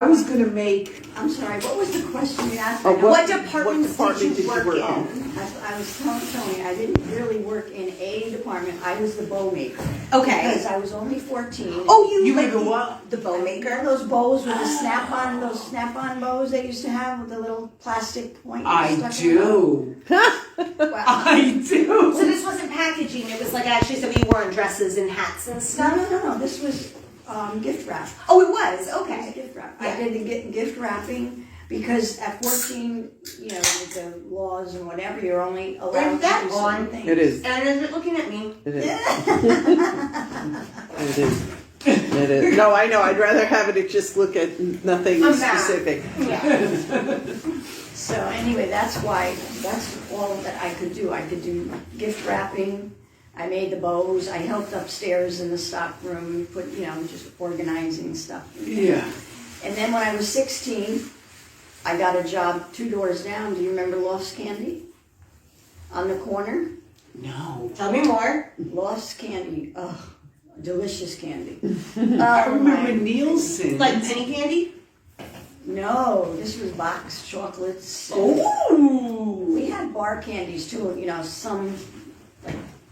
I was going to make. I'm sorry, what was the question you asked? What departments did you work in? I was telling Tony, I didn't really work in a department. I was the bow maker. Okay. Because I was only 14. Oh, You like were the what? The bow maker? Those bows with the snap-on bows they used to have with the little plastic point. I stuck in them. do. Well, I do. So this wasn't packaging, it was like actually somebody wore on dresses and hats and stuff? no. This was gift wrap. Oh, it was? It was Okay. gift wrap. Yeah. I did the gift wrapping because at 14, you know, with the laws and whatever, you're only allowed Is that to do certain on? things. It is. And is looking at me? It is. It is. It is. No, I know. I'd rather have it just look at nothing I'm back. specific. Yeah. So anyway, that's all that I could do. I could do gift wrapping. I made the bows. I helped upstairs in the stock room, just organizing stuff. Yeah. And then when I was 16, I got a job 2 doors down. Do you remember Lost Candy? On the corner? No. Tell me more. Lost Candy. Oh, delicious candy. I remember Nielsen. Like penny candy? No, this was box chocolates. Oh. We had bar candies too, some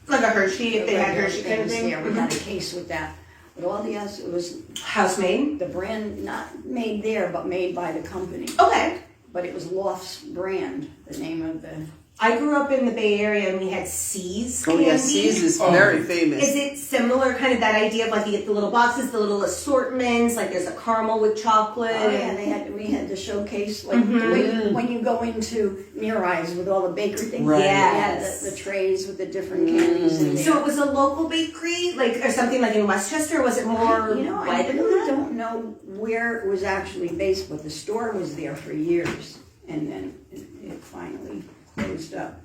Like a Hershey, if they had Hershey kind of thing? Yeah, we had a case with that. But all the others, it was House-made? the brand, not made there, but made by the company. Okay. But it was Loft's brand, the name of the... I grew up in the Bay Area and we had C's Oh candy. yeah, C's is very famous. Is it similar, kind of that idea of like you get the little boxes, the little assortments, like there's a caramel with chocolate? Oh yeah, we had the showcase, like when you go into Near Eyes with all the bakery things. Right. They Yes. had the trays with the different candies in there. So it was a local bakery, like, or something like in Westchester, or was it more I wider than really that? don't know where it was actually based, but the store was there for years, and then it finally closed up.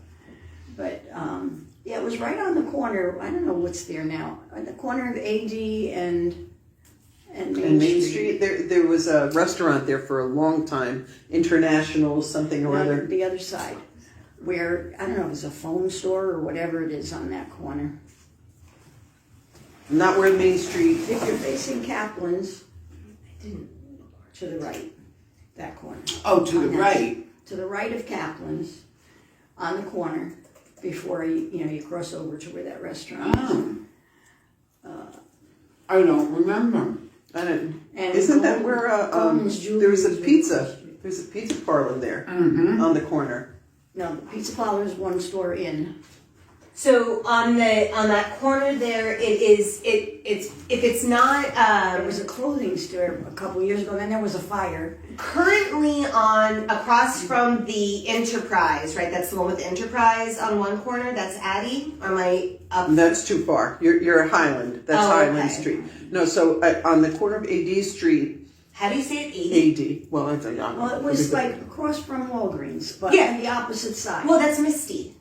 But yeah, it was right on the corner. I don't know what's there now. On the corner of AD and Main Street. There was a restaurant there for a long time, International something or other. The other side, where I don't know, if it was a phone store or whatever it is on that corner. Not where Main Street. If you're facing Kaplan's, to the right, that corner. Oh, to the right. To the right of Kaplan's, on the corner, before you cross over to where that restaurant is. I don't remember. I don't. And Isn't that where Coleman's Jewelry there's a is- pizza? There's a pizza parlor there on the corner. No, the pizza parlor is one store in. So on that corner there, it's if it's not There was a clothing store a couple years ago, then there was a fire. currently on across from the Enterprise, right? That's the one with Enterprise on one corner. That's Addie. Am I up? That's too far. You're Highland. That's Oh, Highland okay. Street. No, so on the corner of AD Street, How do you say it? 80? AD. Well, I don't know. Well, it was like across from Walgreens, but Yeah. on the opposite side. Well, that's Misty.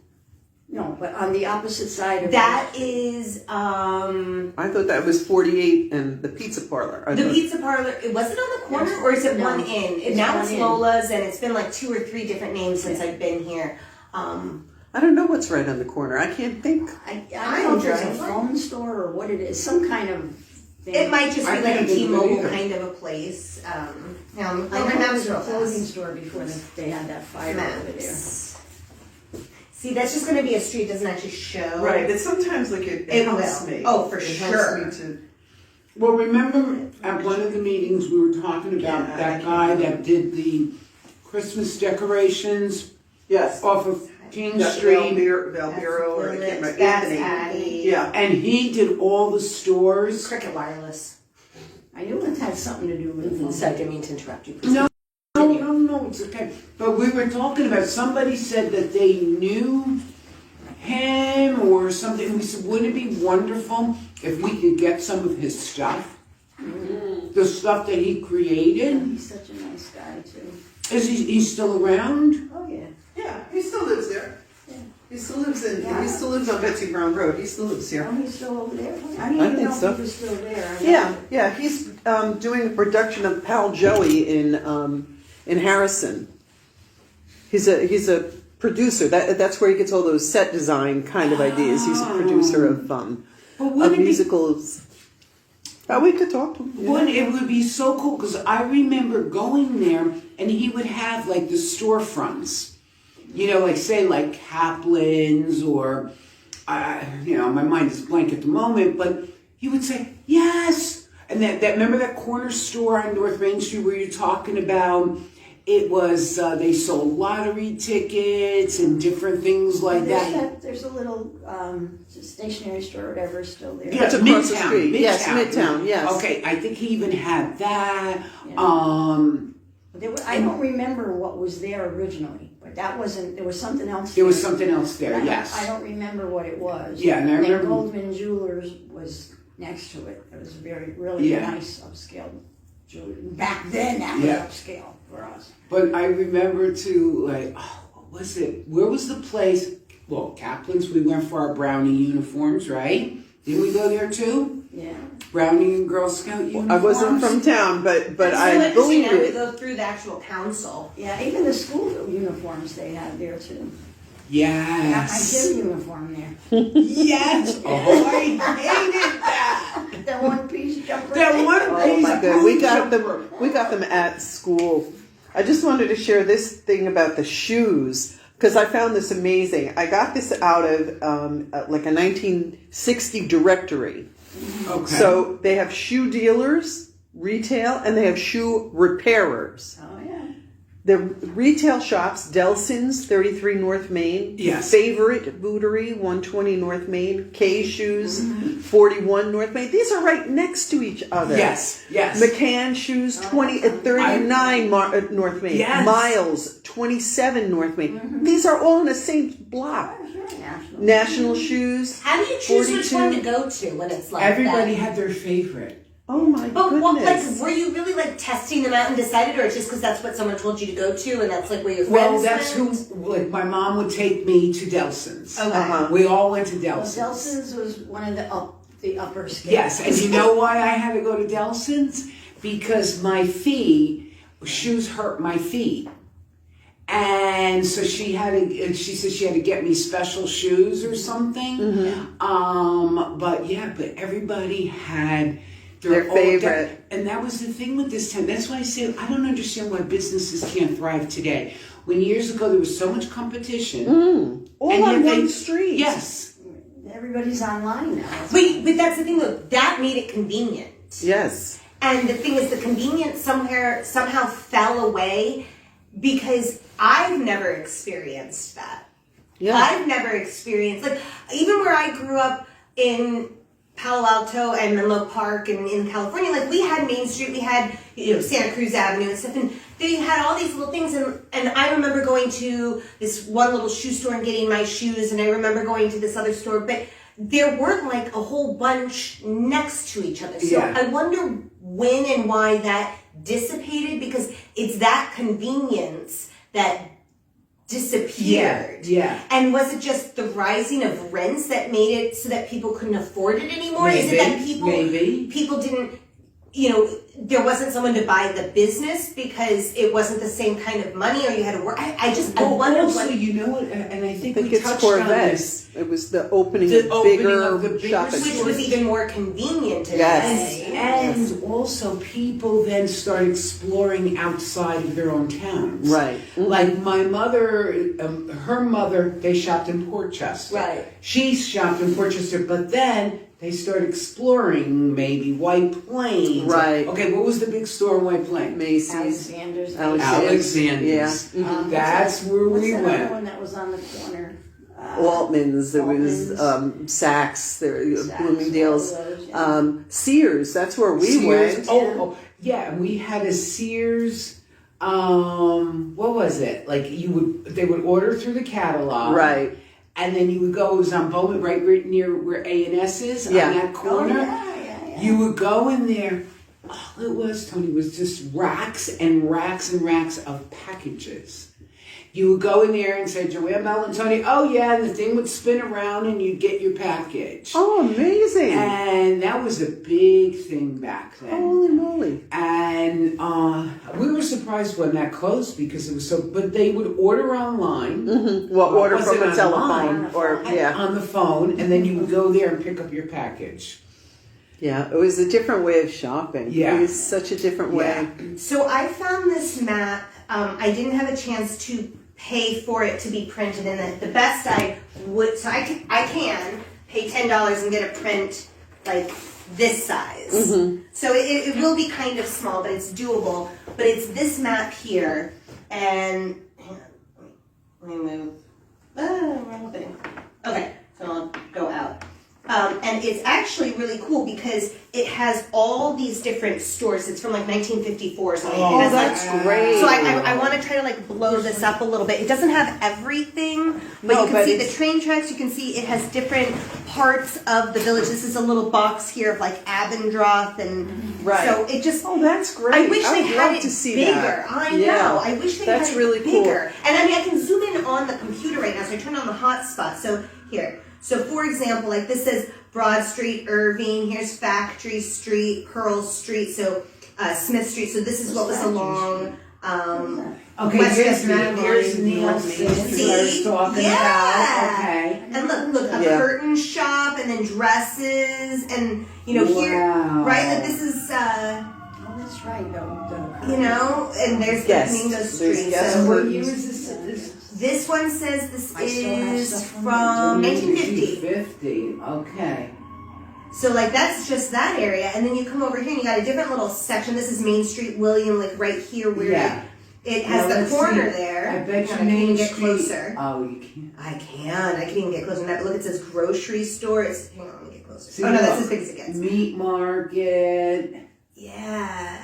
No, but on the opposite side of That is I thought that was 48 and the pizza parlor. I the thought- pizza parlor. Was it on the corner or is it No, one in? it's Now one it's in. Lola's, and it's been like 2 or 3 different names since I've been here. I don't know what's right on the corner. I can't think. I don't know if it's a enjoying it. phone store or what it is, some kind of thing. It might just I be like a can't think of it T-Mobile either. kind of a place. I know it was a clothing store before they had that fire over there. See, that's just going to be a street. Doesn't actually show. Right, but sometimes like it It helps will. me. Oh, for it sure. helps me to. Well, remember at one of the meetings we were talking about Yeah, that I guy can't that did the Christmas decorations Yes. off of King That's Street, Valbiro, or I can't remember. That's Anthony. Addie. Yeah. and he did all the stores. Cricket Wireless. I knew it had something to do with So I didn't mean to interrupt you. Please. No, no, it's okay. But we were talking about, somebody said that they knew him or something. We said, wouldn't it be wonderful if we could get some of his stuff? The stuff that he created? He's such a nice guy too. Is he's still around? Oh yeah. Yeah, he still lives there. Yeah. He still lives in. Yeah. He still lives on Betsy Brown Road. He still lives here. Oh, he's still over there? I didn't I even think know so. if he was still there. I know. Yeah. He's doing a production of Pal Joey in Harrison. He's a producer. That's where he gets all those set design kind of ideas. He's a producer of But wouldn't it be musicals. We could talk to him. Yeah. Wouldn't it would be so cool because I remember going there and he would have like the storefronts, like say like Kaplan's or, my mind is blank at the moment, but he would say yes, and that remember that corner store on North Main Street where you're talking about. It was they sold lottery tickets and different things like that. There's a little stationery store, or whatever, still there. Yeah, It's across the street. Yes, Midtown, yes. Okay, I think he even had that. Yeah. I don't remember what was there originally, but that wasn't. There was something else. There was something else there. I Yes. don't remember what it was. Yeah, and I remember Goldman Jewelers was next to it. It was really Yeah. nice upscale jewelry. Back then, that was Yeah. upscale for us. But I remember too, like, what was it? Where was the place? Well, Kaplan's. We went for our Brownie uniforms, right? Didn't we go there too? Yeah. Brownie and Girl Scout uniforms. I wasn't from town, but It's so I interesting believe now we it. go through the actual council. Yeah, even the school uniforms they had there too. I Yes. got my gym uniform there. Yes. Oh, I hated that. That one piece jumper. That one Oh piece. my God, we got jumper. them. We got them at school. I just wanted to share this thing about the shoes because I found this amazing. I got this out of like a 1960 directory. Okay. So they have shoe dealers, retail, and they have shoe repairers. Oh yeah. The retail shops, Delson's, 33 North Main. Yes. Favorite Bootery, 120 North Main. K Shoes, 41 North Main. These are right next to each other. Yes. Yes. McCann Shoes, 39 North Main. Yes. Miles, 27 North Main. These are all in the same block. National Shoes. How do you choose which 42. one to go to when it's like Everybody that? had their favorite. Oh my But what, goodness. were you really testing them out and decided, or it's just because that's what someone told you to go to and that's where your Well, friends that's went? who. Like my mom would take me to Delson's. Okay. Uh-huh. We all went to Well, Delson's. Delson's was one of the upper scale. Yes, and you know why I had to go to Delson's? Because my shoes hurt my feet. And so she said she had to get me special shoes or something. But everybody had Their own- favorite. and that was the thing with this town. That's why I say I don't understand why businesses can't thrive today. When years ago there was so much competition. All and on yet one they- street. Yes. Everybody's online now. But that's the thing though, that made it convenient. Yes. And the thing is, the convenience somehow fell away because I've never experienced that. Yeah. I've never experienced, even where I grew up in Palo Alto and Menlo Park and in California, we had Main Street, we had, Santa Cruz Avenue and stuff, and they had all these little things, and I remember going to this one little shoe store and getting my shoes, and I remember going to this other store, but there weren't a whole bunch next to each other. So Yeah. I wonder when and why that dissipated, because it's that convenience that disappeared. Yeah. And was it just the rising of rents that made it so that people couldn't afford it anymore? Is it that people didn't, there wasn't someone to buy the business because it wasn't the same kind of money, or you had to work? I wonder Also, what. you know what? And I think I think we it's touched on this. Corvettes. It was the opening The of opening bigger of the bigger shopping stores. Which was even more convenient today. Yes. And also, people then start exploring outside of their own towns. Right. Like my mother, her mother, they shopped in Portchester. Right. She shopped in Portchester, but then they start exploring maybe White Plains. Right. Okay, what was the big store in White Plains? Macy's. Alexander's. Alexander's. Yeah. That's where What's we that went. other one that was on the corner? Altman's, there was Altman's. Saks, there Saks, Bloomingdale's, all those, yeah. Sears. That's where we Sears. went. Oh, yeah. We had a Sears. What was it? They would order through the catalog, Right. And then you would go. It was on Bowman, right near where A&S is, Yeah. on that corner. Yeah. You would go in there. All it was, Tony, was just racks and racks and racks of packages. You would go in there and say, Joanne Bellantoni, oh yeah, and the thing would spin around and you'd get your package. Oh, amazing. And that was a big thing back then. Holy moly. And we were surprised when that closed because it was so, but they would order online. Well, order was from it a telephone online? or, yeah. On the phone, and then you would go there and pick up your package. Yeah, it was a different way of shopping. Yeah. It was such a different way. So I found this map. I didn't have a chance to pay for it to be printed, and the best I would, so I can pay $10 and get a print like this size. Mm-hmm. So it will be kind of small, but it's doable. But it's this map here, and hang on, let me move. Wrong thing. Okay, so I'll go out. And it's actually really cool because it has all these different stores. It's from like 1954, so it has like, great. so I want to try to like blow this up a little bit. It doesn't have everything, but No, you can but see the it's- train tracks. You can see it has different parts of the village. This is a little box here of like Abendroth, and Right. so it just. Oh, that's great. I wish they would had love it to see bigger. that. I Yeah. know. I wish they That's had really it cool. bigger. And I mean, I can zoom in on the computer right now, so I turn on the hotspot. So here. So for example, like this says Broad Street, Irving. Here's Factory Street, Pearl Street. So Smith Street. So this is what was along. Okay, Westchester here's Avenue. Nielsen, I was See? talking Yeah. about, okay. And look, a Yeah. curtain shop, and then dresses, and here, Wow. right? Like this is. Oh, that's right. You know, and there's Yes. Domingo There's Street. guest So What year is this? this one says this I still have is stuff from from 1950. 1950, okay. So like that's just that area, and then you come over here and you got a different little section. This is Main Street, William, like right here where Yeah. it has Now, the let's corner see. there. I bet Hang you on, I can even Main get Street. closer. Oh, you can't. I can even get closer than that. But look, it says grocery store. It's hang on, let me get closer. See, Oh no, that's look. as big as it gets. Meat market. Yeah.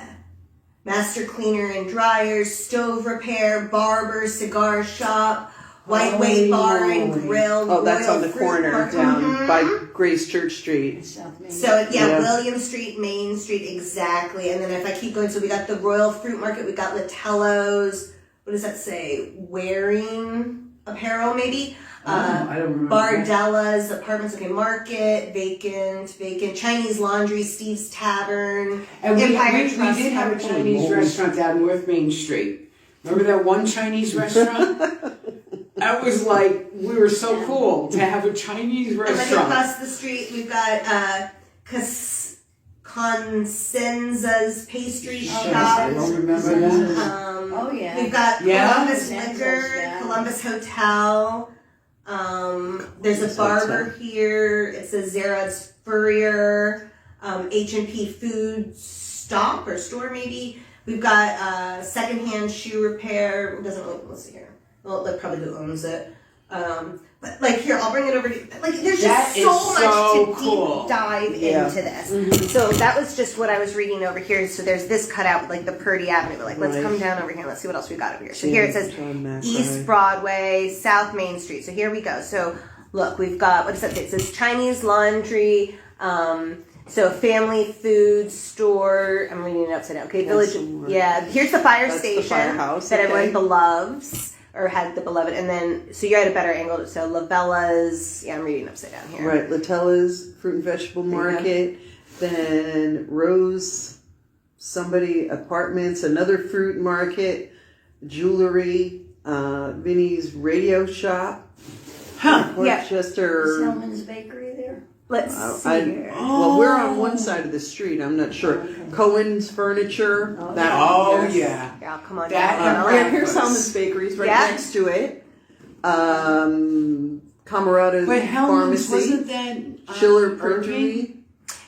Master cleaner and dryers, stove repair, barber, cigar shop, White Way Bar and Holy Grill. Oh, that's Royal on the Fruit corner Market. down Mhm. by Grace Church Street. South Main. So yeah, Yeah. William Street, Main Street, exactly. And then if I keep going, so we got the Royal Fruit Market, we got Latello's. What does that say? Wearing apparel, maybe. I don't remember. Bardella's Apartments, okay, Market, vacant, Chinese Laundry, Steve's Tavern, And we Trust did have a Company. Chinese restaurant down North Main Street. Remember that one Chinese restaurant? That was like, we were so cool to have a Chinese And then restaurant. across the street, we've got Consenza's Pastry Shut up, Shop. I don't remember that. Oh, yeah. We've got Yeah? Columbus Consenza's, Liquor, yeah. Columbus Hotel. There's a Columbus barber Hotel. here. It says Zerod's Furrier, H&P Food Stop or Store maybe. We've got secondhand shoe repair. It doesn't look, let's see here. Well, like probably who owns it. But like here, I'll bring it over to like. There's That just is so much so to cool. deep dive Yeah. into this. So that was just what I was reading over here. So there's this cutout with like the Purdy Avenue. But, like let's Right. come down over here. Let's see what else we got over here. So here it says John McRae. East Broadway, South Main Street. So here we go. So look, we've got what does that say? It says Chinese Laundry. So family food store. I'm reading it upside down. Okay, That's village. the one. Yeah, here's the fire That's the station firehouse, that okay. everyone loves or had the beloved. And then so you're at a better angle. So Labella's. Yeah, I'm reading upside down here. Right, Latella's Fruit and Vegetable Market. Then Rose, somebody apartments, another fruit market, jewelry, Vinny's radio shop, Huh. Yeah. Worcester. Selman's Bakery there. Let's see I- here. Well, we're on one side of the street. I'm not sure. Cohen's Furniture. Oh, that Oh, one, yes. yeah. Yeah, come on That- down. Yeah, Right here's Salmon's Bakeries right Yeah. next to it. Camarada's But Hellman's, Pharmacy. wasn't that Schiller Irving? Perjury.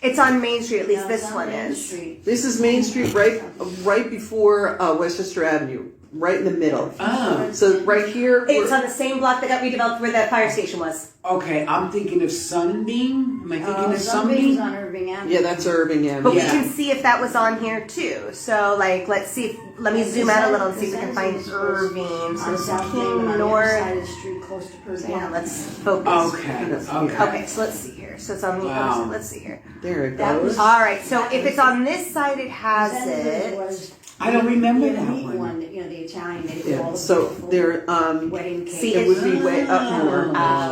It's on Main Street. At least No, this it's on one Main is. Street. This is Main Street, right before Westchester Avenue, right in the middle. Oh, So right here, It's we're- on the same block that got redeveloped where that fire station was. okay. I'm thinking of Sunbeam. Am I thinking of Sunbeam's Sunbeam? on Irving Avenue. yeah, that's Irving Avenue. But Yeah. we can see if that was on here too. So like, let's see. If, let me zoom out a little and see if we can find Irving. So On it's South Main, but King on the other North. side of the street, close to Purdue. Yeah, let's focus. Okay. Okay. Okay, so let's see here. So it's on the other Wow. side. Let's see here. There it That goes. was- All right. So if it's on this side, it has Consenza's it. was I don't remember the that meat one. that, you know, the Italian. They did all Yeah, the so beautiful there, wedding cake. See, it would be way up more,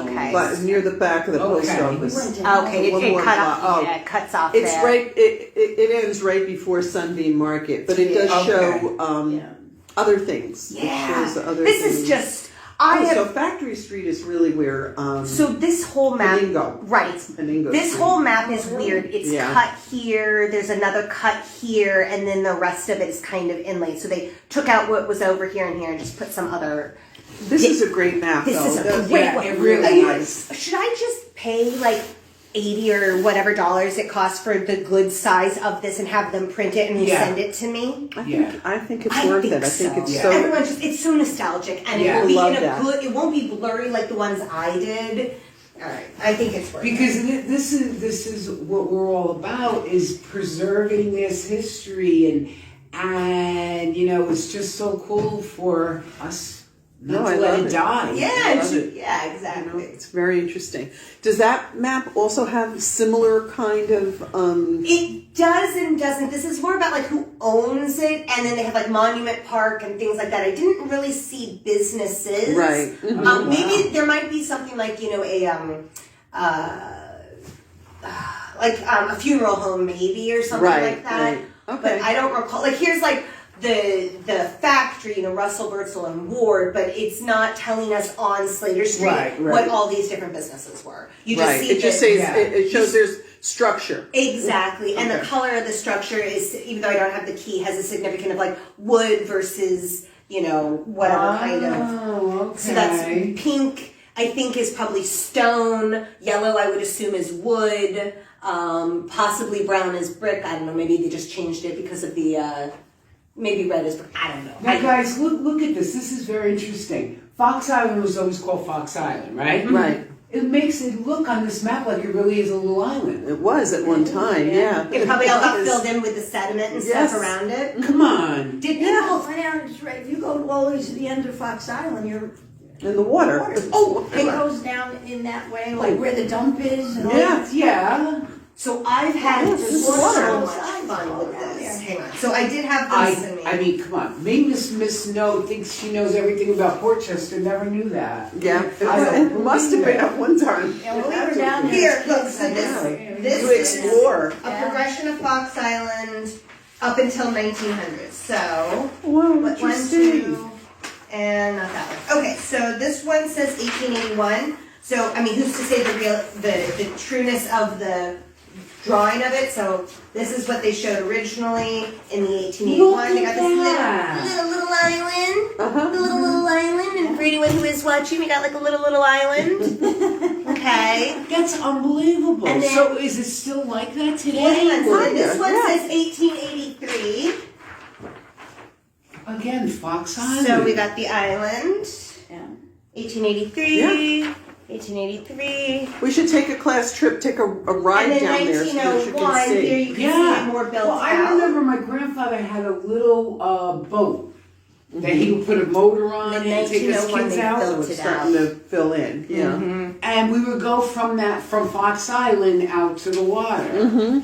Okay. but near the back of the post Okay. We office. went to Okay, One it more cut block. off. Oh. Yeah, it cuts off It's there. right. It ends right before Sunbeam Market, but it does Okay. show Yeah. other things. Yeah. It shows the other This things. is just. I have so Factory Street is really where. So this whole map, Meningo. right? Meningo This Street. whole map is weird. It's Yeah. cut here. There's another cut here, and then the rest of it is kind of inlaid. So they took out what was over here and here and just put some other. This is a great map, This though. is a That's- great yeah, one. it really is. Should I just pay like $80 or whatever it costs for the good size of this and have them print it and Yeah. send it to me? I think it's worth it. I think it's Yeah. so. Everyone it's so nostalgic, and Yeah. it will be Love in a that. good. It won't be blurry like the ones I did. All right, I think it's worth it. Because this is what we're all about, is preserving this history, and you know, it's just so cool for us not I to let love it it. die. Yeah, I love it. yeah, You know, exactly. it's very interesting. Does that map also have similar kind of? It does and doesn't. This is more about like who owns it, and then they have like Monument Park and things like that. I didn't really see businesses. Right. Mhm. Maybe there might be something like a funeral home maybe or something Right, like that. right. Okay. But I don't recall. Like here's like the factory, Russell, Birdsell, and Ward, but it's not telling us on Slater Street Right, right. what all these different businesses were. You just Right. see It just the- says yeah. it shows there's structure. Exactly, and the Okay. color of the structure is, even though I don't have the key, has a significant of like wood versus, whatever kind of. Oh, okay. So that's pink, I think, is probably stone. Yellow, I would assume, is wood. Possibly brown is brick. I don't know, maybe they just changed it because of the, maybe red is brick. I don't know. Now, guys, look at this. This is very interesting. Fox Island was always called Fox Island, right? Right. It makes it look on this map like it really is a little island. It was at one time. Yeah. It probably all got was. filled in with the sediment and Yes. stuff around it. Come on. Did Yeah, people? find out it's right. If you go all the way to the end of Fox Island, you're In the water. Oh, it goes down in that way, like where the dump is. And all Yeah. that. Yeah. So I've had Yes, so this is water. much fun with this. Hang on. So I did have this in me. I mean, come on. Maybe Miss Snow thinks she knows everything about Portchester. Never knew that. Yeah. I don't It must have been at one time. Yeah, when we were down there. Here, look. kids, So this To is explore. a progression of Fox Island up until 1900. So Wow, one, interesting. 2, and not that one. Okay, so this one says 1881. So I mean, who's to say the trueness of the drawing of it? So this is what they showed originally in the 1881. They got this little island, Uh-huh. the little island, and for anyone who is watching, we got like a little island. Okay. That's unbelievable. And then- So is it still like that today? Well, hang on. So Well, this yeah. one Yeah. says 1883. Again, Fox Island. So we got the island. Yeah. 1883. 1883. We should take a class trip, take a ride And then down there so that you 1901, can there see. you can see it more built Well, I out. remember my grandfather had a little boat that he would put a motor on In and take his 1901 kids they out. built It's it starting out. to fill in. Yeah. And we would go from Fox Island out to the water. Mm-hmm.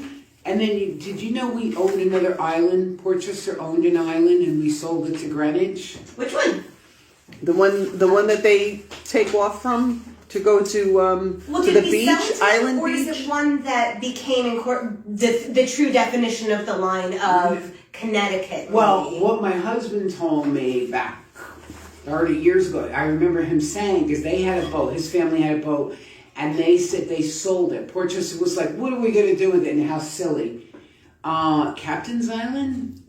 And then, did you know we owned another island? Portchester owned an island, and we sold it to Greenwich. Which one? The one that they take off from to go to Well, to did the we sell beach, it to island them, or beach. is it one that became the true definition of the line of Connecticut? Well, maybe? what my husband told me back 30 years ago, I remember him saying, because they had a boat, his family had a boat, and they said they sold it. Portchester was like, what are we going to do with it, and how silly. Captain's Island?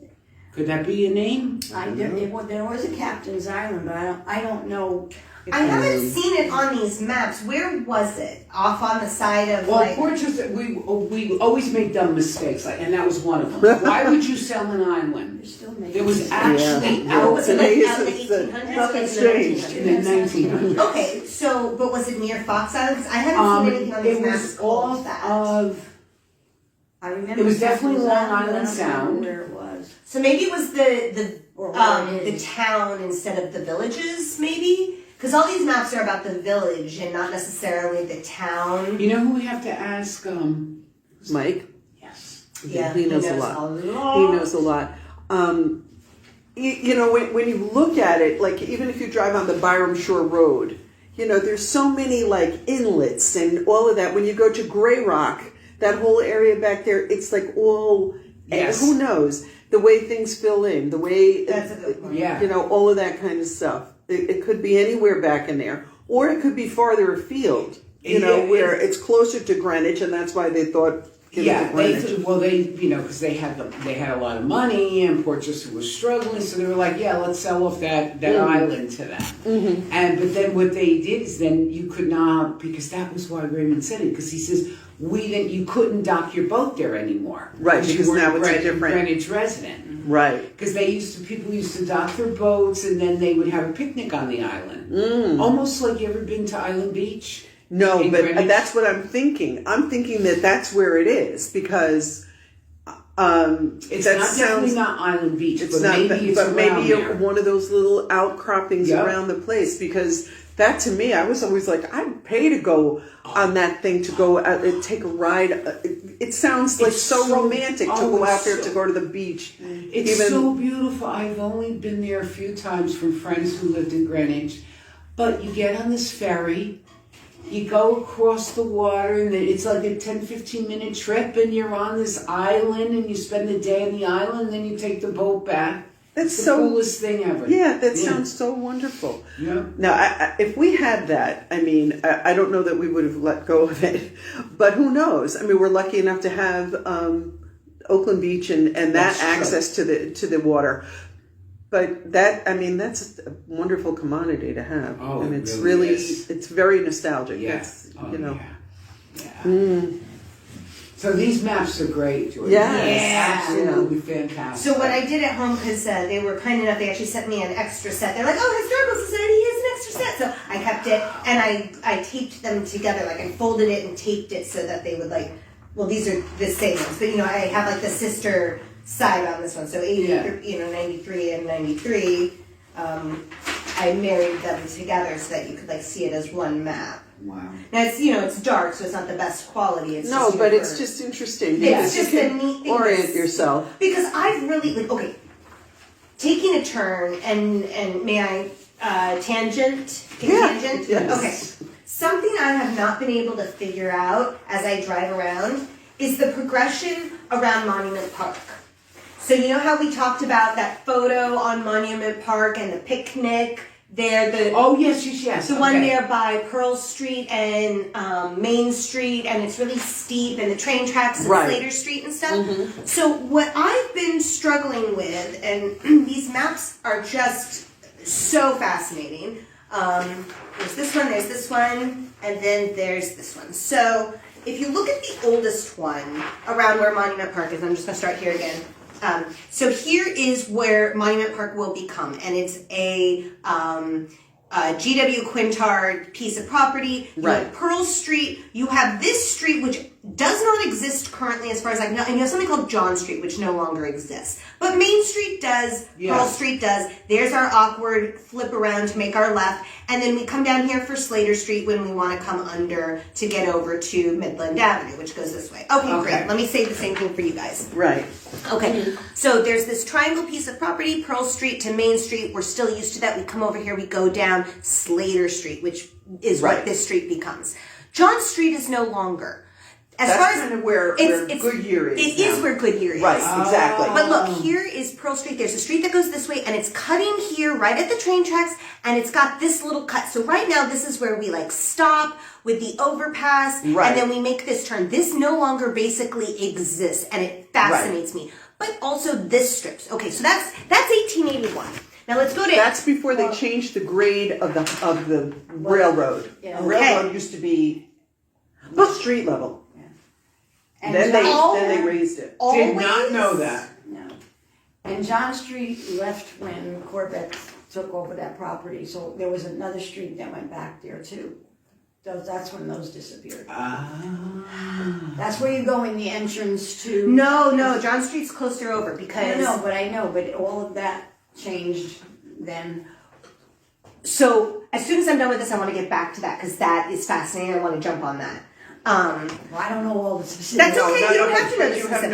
Could that be a name? There was a Captain's Island, but I don't know. if I it- haven't seen it on these maps. Where was it? Off on the side of Well, like. Portchester, we always make dumb mistakes, and that was one of them. Why would you sell an island? They're still making There was mistakes. actually Yeah. Oh, was it Today like out in the is 1800s? nothing's Or in the changed. 1900s? in the 1900s. Okay, so but was it near Fox Island? 'Cause I haven't seen anything on these It maps was called off that. of. I remember It was definitely Captain's Long but I Island don't know Sound. where it was. So maybe it was Or where it the is. town instead of the villages, maybe? Because all these maps are about the village and not necessarily the town. You know who we have to ask? Mike. Yes. Yeah, he knows a lot. lot. He knows a lot. You know, when you look at it, like even if you drive on the Byram Shore Road, you know, there's so many like inlets and all of that. When you go to Grey Rock, that whole area back there, it's like all, Yes. and who knows, the way things fill in, the way, That's a good point. Yeah. you know, all of that kind of stuff. It could be anywhere back in there, or it could be farther afield. Yeah, Where it's closer to Greenwich, and that's why they thought. Yeah, because they had a lot of money, and Portchester was struggling, so they were like, yeah, let's sell off that island to them. Mm-hmm. But then what they did is then you could not, because that was why Raymond said it, because he says you couldn't dock your boat there anymore, right? Because now it's a different Greenwich resident, right? Because people used to dock their boats, and then they would have a picnic on the island, almost like you ever been to Island Beach. No, but Greenwich? that's what I'm thinking. I'm thinking that's where it is because it's definitely not Island Beach. It's but not, maybe it's but maybe there. One of those little outcroppings around the place. Because that to me, I was always like, I'd pay to go on that thing to go out and take a ride. It sounds like so romantic to go out there to go to the beach. It's so beautiful. I've only been there a few times from friends who lived in Greenwich, but you get on this ferry. You go across the water, and it's like a 10-15 minute trip, and you're on this island, and you spend the day on the island, and then you take the boat back. That's the coolest thing ever. Yeah, that sounds so wonderful. Yeah. Now, if we had that, I mean, I don't know that we would have let go of it, but who knows? I mean, we're lucky enough to have Oakland Beach and that access to the water. But that's a wonderful commodity to have. Oh, and it's really is. It's very nostalgic. Yeah. Yeah. So these maps are great, George. Yes. Absolutely fantastic. So what I did at home, because they were kind enough, they actually sent me an extra set. They're like, oh, Historical Society, here's an extra set. So I kept it, and I taped them together. Like, I folded it and taped it so that they would, like, well, these are the same ones. But, I have, like, the sister side on this one. So 93 and 93, I married them together so that you could, like, see it as one map. Wow. Now it's it's dark, so it's not the best quality. It's it's just interesting. It's just a neat thing. Orient yourself. Because I've really taking a turn and may I tangent? Tangent? Yes. Okay. Something I have not been able to figure out as I drive around is the progression around Monument Park. So you know how we talked about that photo on Monument Park and the picnic there? Yes. The one there by Pearl Street and Main Street, and it's really steep, and the train tracks and Slater Street and stuff. Mm-hmm. So what I've been struggling with, and these maps are just so fascinating. There's this one, and then there's this one. So if you look at the oldest one around where Monument Park is, I'm just going to start here again. So here is where Monument Park will become, and it's a GW Quintard piece of property. You have Pearl Street. You have this street, which does not exist currently as far as I know, and you have something called John Street, which no longer exists. But Main Street does, Pearl Street does. There's our awkward flip around to make our left, and then we come down here for Slater Street when we want to come under to get over to Midland Avenue, which goes this way. Okay, great. Let me say the same thing for you guys. Right. Okay, so there's this triangle piece of property, Pearl Street to Main Street. We're still used to that. We come over here, we go down Slater Street, which is what this street becomes. John Street is no longer. That's kind of where Goodyear is. It is where Goodyear is. Right, exactly. But look, here is Pearl Street. There's a street that goes this way, and it's cutting here right at the train tracks, and it's got this little cut. So right now, this is where we stop with the overpass, and then we make this turn. This no longer basically exists, and it fascinates me. But also this strip. Okay, so that's 1881. Now let's go to... That's before they changed the grade of the railroad. Yeah. The railroad used to be street level. And then they raised it. Did not know that. No. And John Street left when Corvette took over that property, so there was another street that went back there too. That's when those disappeared. That's where you go in the entrance to... No, John Street's closer over because... I know, but all of that changed then. So as soon as I'm done with this, I want to get back to that because that is fascinating. I want to jump on that. Well, I don't know all the specifics. That's okay. You don't have to know the You specifics.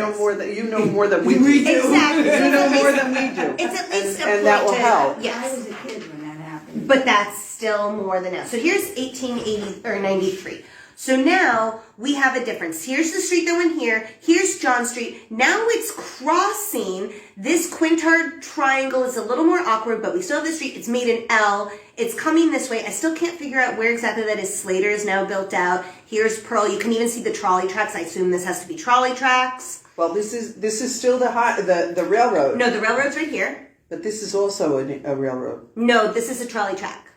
know more than we do. Exactly. You know more than we do. It's at least a and that will help. Yes. I was a kid when that happened. But that's still more than now. So here's 1880 or 93. So now we have a difference. Here's the street that went here. Here's John Street. Now it's crossing. This Quintard triangle is a little more awkward, but we still have the street. It's made an L. It's coming this way. I still can't figure out where exactly that is. Slater is now built out. Here's Pearl. You can even see the trolley tracks. I assume this has to be trolley tracks. Well, this is still the railroad. No, the railroad's right here. But this is also a railroad. No, this is a trolley track.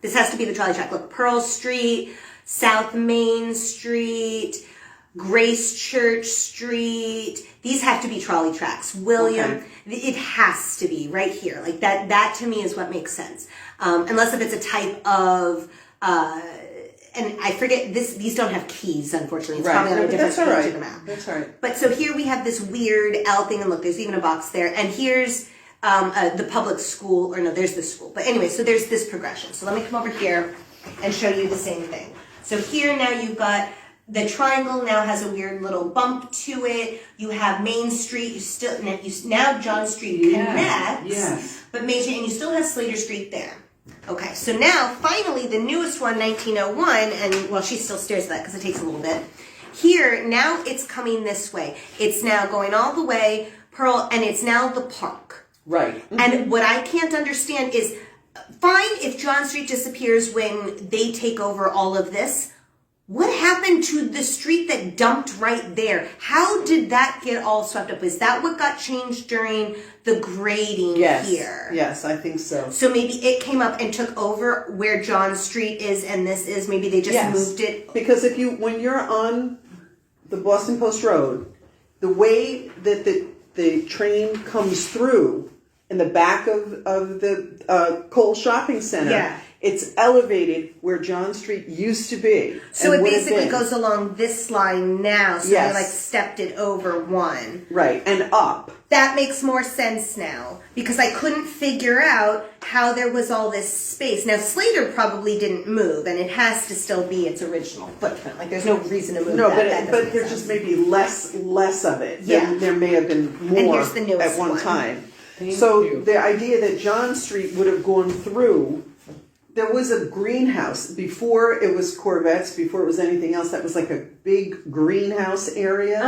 This has to be the trolley track. Look, Pearl Street, South Main Street, Grace Church Street. These have to be trolley tracks. William, it has to be right here. Like that. That to me is what makes sense. Unless if it's a type of, and I forget these don't have keys. Unfortunately, it's probably on a different page of the map. That's all right. But so here we have this weird L thing, and look, there's even a box there. And here's the public school, or no, there's the school. But anyway, so there's this progression. So let me come over here and show you the same thing. So here now you've got the triangle now has a weird little bump to it. You have Main Street. Now John Street connects. Yes. But Main Street, and you still have Slater Street there. Okay, so now finally the newest one, 1901, and well, she still stares at that because it takes a little bit. Here now it's coming this way. It's now going all the way, Pearl, and it's now the park. Right. Mm-hmm. And what I can't understand is, fine if John Street disappears when they take over all of this. What happened to the street that dumped right there? How did that get all swept up? Is that what got changed during the grading here? Yes, I think so. So maybe it came up and took over where John Street is and this is. Maybe they just moved it. Because when you're on the Boston Post Road, the way that the train comes through in the back of the Cole Shopping Center, it's elevated where John Street used to be. So it basically goes along this line now. So they like stepped it over one. Right, and up. That makes more sense now because I couldn't figure out how there was all this space. Now Slater probably didn't move, and it has to still be its original footprint. Like there's no reason to move. No, that. but there's just maybe less of it. Yeah, there may have been more and here's the newest at one one. time. Thank so you. The idea that John Street would have gone through. There was a greenhouse before it was Corvettes, before it was anything else. That was like a big greenhouse area,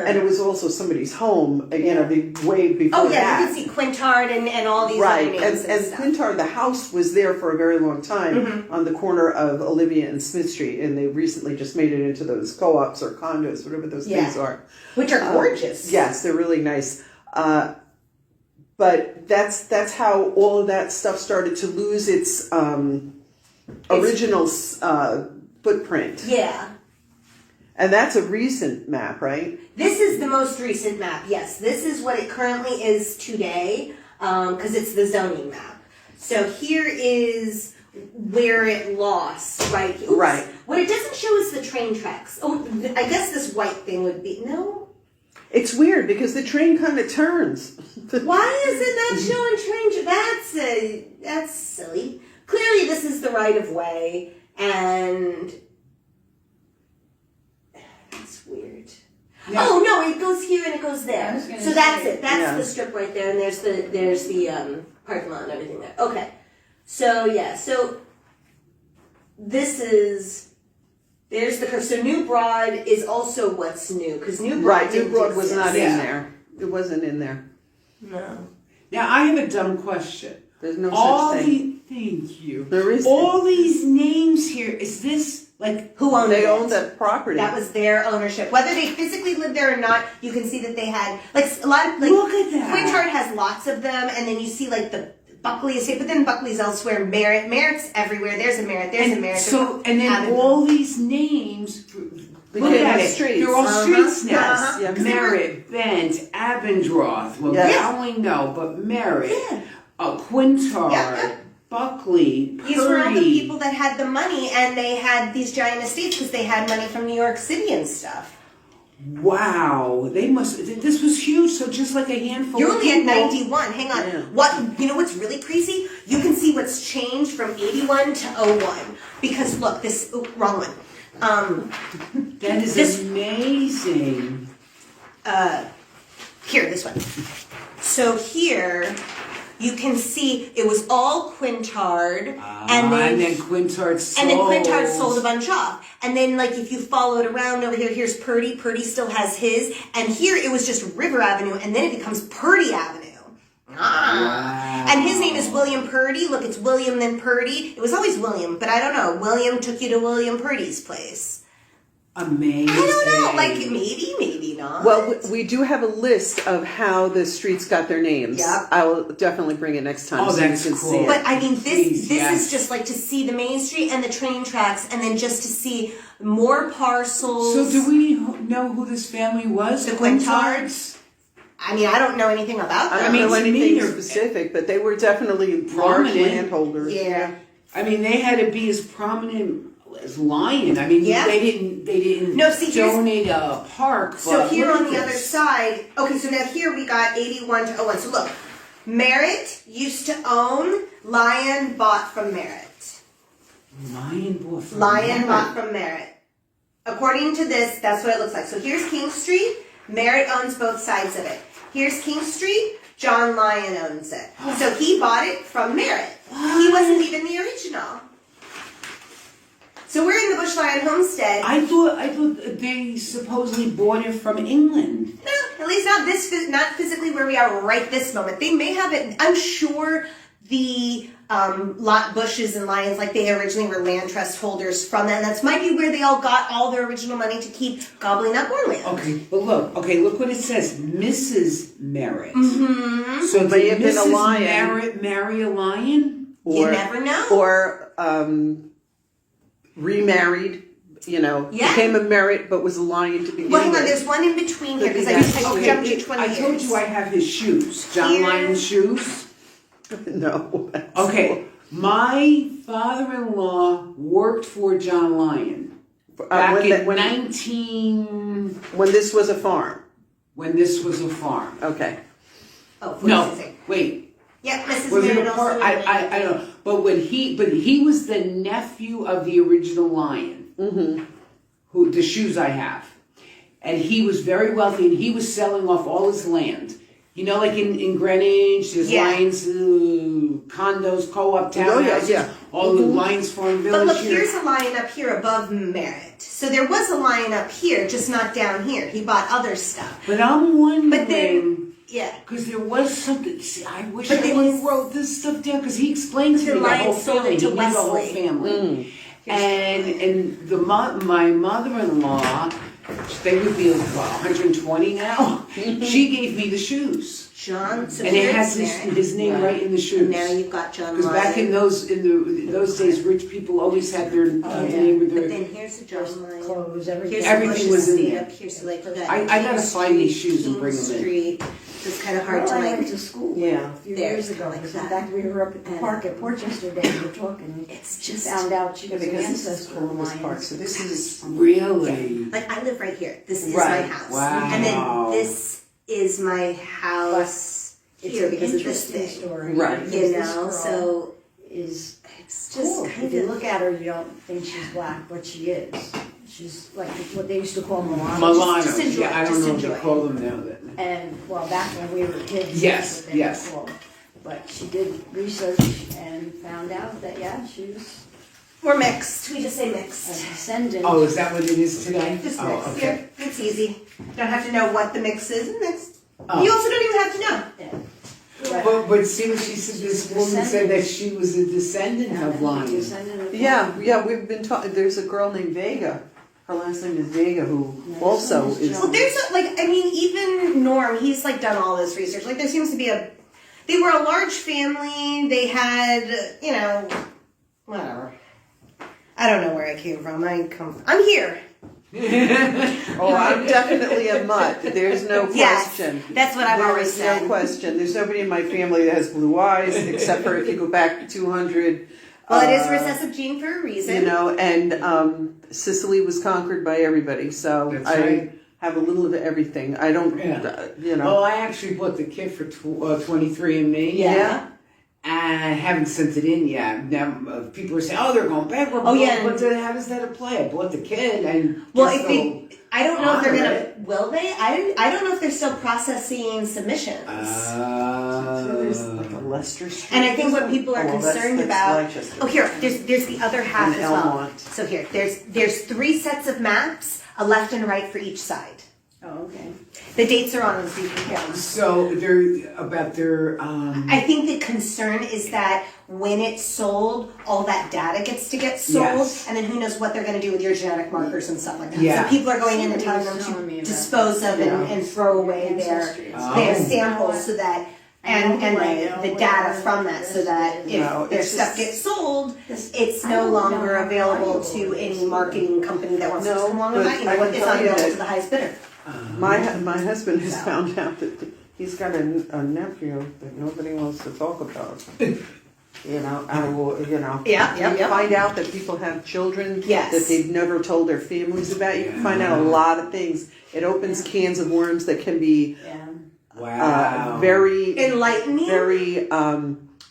and it was also somebody's home. You know, way before that. You can see Quintard and all these right. other names And Quintard, the house was there for a very long time on the corner of Olivia and Smith Street, and they recently just made it into those co-ops or condos, whatever those things are, which are gorgeous. Yes, they're really nice. But that's how all of that stuff started to lose its original footprint. Yeah. And that's a recent map, right? This is the most recent map, yes. This is what it currently is today, because it's the zoning map. So here is where it lost, right? Oops. Right. What it doesn't show is the train tracks. Oh, I guess this white thing would be, no? It's weird because the train kind of turns. Why is it not showing train? That's silly. Clearly this is the right of way, and that's weird. Yeah. Oh no, it goes here and it goes there. So that's it. That's the strip right there, and there's the parking lot and everything there. Okay. So so this is. There's the curve. So New Broad is also what's new, because New Broad New Broad was not in there. It wasn't in there. No. Now I have a dumb question. There's no such thing. Thank you. There is. All these names here. Is this like who owned it? They owned that property. That was their ownership. Whether they physically lived there or not, you can see that they had like a lot of like. Look at that. Quintard has lots of them, and then you see like the Buckley estate, but then Buckley's elsewhere. Merritt's everywhere. There's a Merritt. There's a Merritt. So and then all these names. Look at it. Streets. They're all streets now. Yeah. Merritt, Bent, Abendroth. Well, that we know, but Merritt, Quintard, Buckley, Purdy. These were all the people that had the money, and they had these giant estates because they had money from New York City and stuff. Wow, they must. This was huge. So just like a handful. You're of only people. at 91. Hang on. Yeah. What you know? What's really crazy? You can see what's changed from 81 to 01 because look, this wrong one. That is amazing. Here, this one. So here, you can see it was all Quintard, and then Quintard sold. And then Quintard sold a bunch off. And then, like, if you follow it around over here, here's Purdy. Purdy still has his. And here it was just River Avenue, and then it becomes Purdy Avenue. Wow. And his name is William Purdy. Look, it's William then Purdy. It was always William, but I don't know. William took you to William Purdy's place. Amazing. I don't know. Like, maybe not. Well, we do have a list of how the streets got their names. Yep. I will definitely bring it next time. Oh, so that's you can cool. see it. But I mean, this Please, yes. is just like to see the main street and the train tracks, and then just to see more parcels. So do we know who this family was? The Quintards? I mean, I don't know anything about them. I don't mean, know to me, anything they're specific, but they were definitely large prominent. landholders. Yeah. I mean, they had to be as prominent as Lion. I mean, Yeah. they didn't No, see, here's- donate a park. So but here look on at the other this. side, okay, so now here we got 81 to 01. So look, Merritt used to own, Lion bought from Merritt. Lion bought from Lion Merritt. bought from Merritt. According to this, that's what it looks like. So here's King Street. Merritt owns both sides of it. Here's King Street. John Lyon owns it. So he bought it from Merritt. He wasn't even the original. So we're in the Bush Lion Homestead. I thought they supposedly bought it from England. No, at least not physically where we are right this moment. They may have it. I'm sure the lot Bushes and Lions, like they originally were land trust holders from that. And that's might be where they all got all their original money to keep gobbling up more land. Okay, but look what it says, Mrs. Merritt. Mm-hmm. So May did have been a Mrs. lion. Merritt marry a lion? You never know. Or remarried, Yeah. became a Merritt but was a lion to begin Well, hang on. with. There's one in between here because I Okay, jumped you 20 I years. told you I have his shoes, John Here. Lyon's shoes. No. that's Okay, my father-in-law worked for John Lyon back in when 19 when this was a farm. when this was a farm. Okay. Oh, No, 46. wait. Yeah, Mrs. Was it Merritt a also. part? I don't know. But he was the nephew of the original Lion. Mm-hmm. Who the shoes I have, and he was very wealthy, and he was selling off all his land. You know, like in Greenwich, there's Yeah. Lions condos, co-op townhouses, yeah. all the Lions Farm But Village look, here. here's a lion up here above Merritt. So there was a lion up here, just not down here. He bought other stuff. But I'm wondering. But then, yeah. Because there was something. See, I wish But I then would he's- have wrote this stuff down because he explained to The me the Lions whole sold family. it to He knew the whole Wesley. family. And my mother-in-law, they would be 120 now. She gave me the shoes, John, so and it here's has Merritt. his name right in the shoes. And now you've got John Because back in Lyon. those days, rich people always had their name with But their. then here's the John Lyon. Clothes, Here's Everything the was in Bushes there. up here, so like you got I gotta King find these Street, shoes and bring King them in. Street. So it's kind of hard to I like. went to school Yeah. a few There, years ago. like In that. fact, we were up at the And- park at Portchester Day. We were talking. It's She just found out she was an Because this is ancestor of Columbus Park, Lions. so this is Really? like I live right here. This is Right. my house. Wow. And then this is my house It's here an because of this interesting thing. story. Right. because You this know, girl so is it's just cool. kind If you of. look at her, you don't think she's black, but she is. She's like what they used to call Milano. Milano. just enjoy, Yeah, I don't just know what enjoy. they call them now. Then. And well, back when we were kids, Yes, that's what they yes. were called. But she did research and found out that she was We're mixed. We just say a mixed. descendant. Oh, is that what it is today? Just oh, mixed. okay. Here, it's easy. Don't have to know what the mix is. It's mixed. Oh. You also don't even have to know. But- But see what she said. This woman said that she was a descendant of lions. Descendant of yeah, we've been talking. There's a girl named Vega. Her last name is Vega, who also is. Well, there's I mean, even Norm, he's like done all this research. Like there seems to be they were a large family. They had, whatever. I don't know where I came from. I'm here. Oh, I'm definitely a mutt. There's no Yes, question. that's what I've always There's said. no question. There's nobody in my family that has blue eyes, except for if you go back to 200. Well, it is a recessive gene for a reason. And Sicily was conquered by everybody, so That's I right. have a little of everything. I don't, Yeah. Well, I actually bought the kit for 23andMe. Yeah. And I haven't sent it in yet. Now people are saying, "Oh, they're going bankrupt." Oh, yeah. But then how does that apply? I bought the kit, and Well, guess if they'll I don't know if they're honor gonna. it. Will they? I don't know if they're still processing submissions. So there's like Leicester Street. And I think what people are Oh, well, that's- concerned that's about. Leicester. Oh, here, there's the other half And as well. Elmont. So here, there's 3 sets of maps, a left and right for each side. Oh, okay. The dates are on them, so you can count. So they're about their I think the concern is that when it's sold, all that data gets to get sold, Yes. and then who knows what they're going to do with your genetic markers and stuff like that. Yeah. So people are going in and Somebody telling was them telling me to about dispose of and throw away their Ancestry. their Oh. samples so that and the data from that, so that if No, their it's stuff just- gets sold, it's I no don't longer know available how to any marketing company that wants to No, come along but with that. You know, I can it's tell not you available that- to the highest bidder. My husband has found out that he's got a nephew that nobody wants to talk about. You know, Yeah. You find out that people have children Yes. that they've never told their families about. You can find out a lot of things. It opens cans of worms that can be Yeah. wow. very Enlightening. very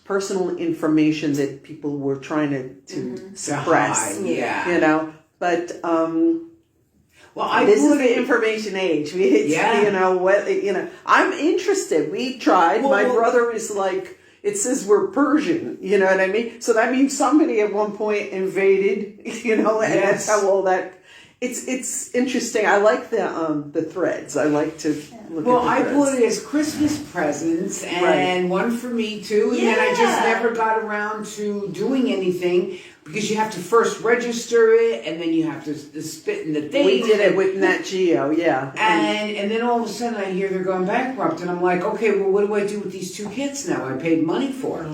personal information that people were trying to To suppress. hide, yeah. You know, but Well, I this is would the information age. It's, Yeah. you know what? You know, I'm interested. We tried. My Well- brother is like. It says we're Persian. You know what I mean? So that means somebody at one point invaded. You know, and Yes. that's how all that. It's interesting. I like the threads. I like to look Well, at the I threads. bought it as Christmas presents, and Right. one for me too. And then I just Yeah. never got around to doing anything because you have to first register it, and then you have to spit in the thing. We did it with Nat Geo, yeah. And then all of a sudden I hear they're going bankrupt, and I'm like, okay, well, what do I do with these 2 kits now? I paid money for.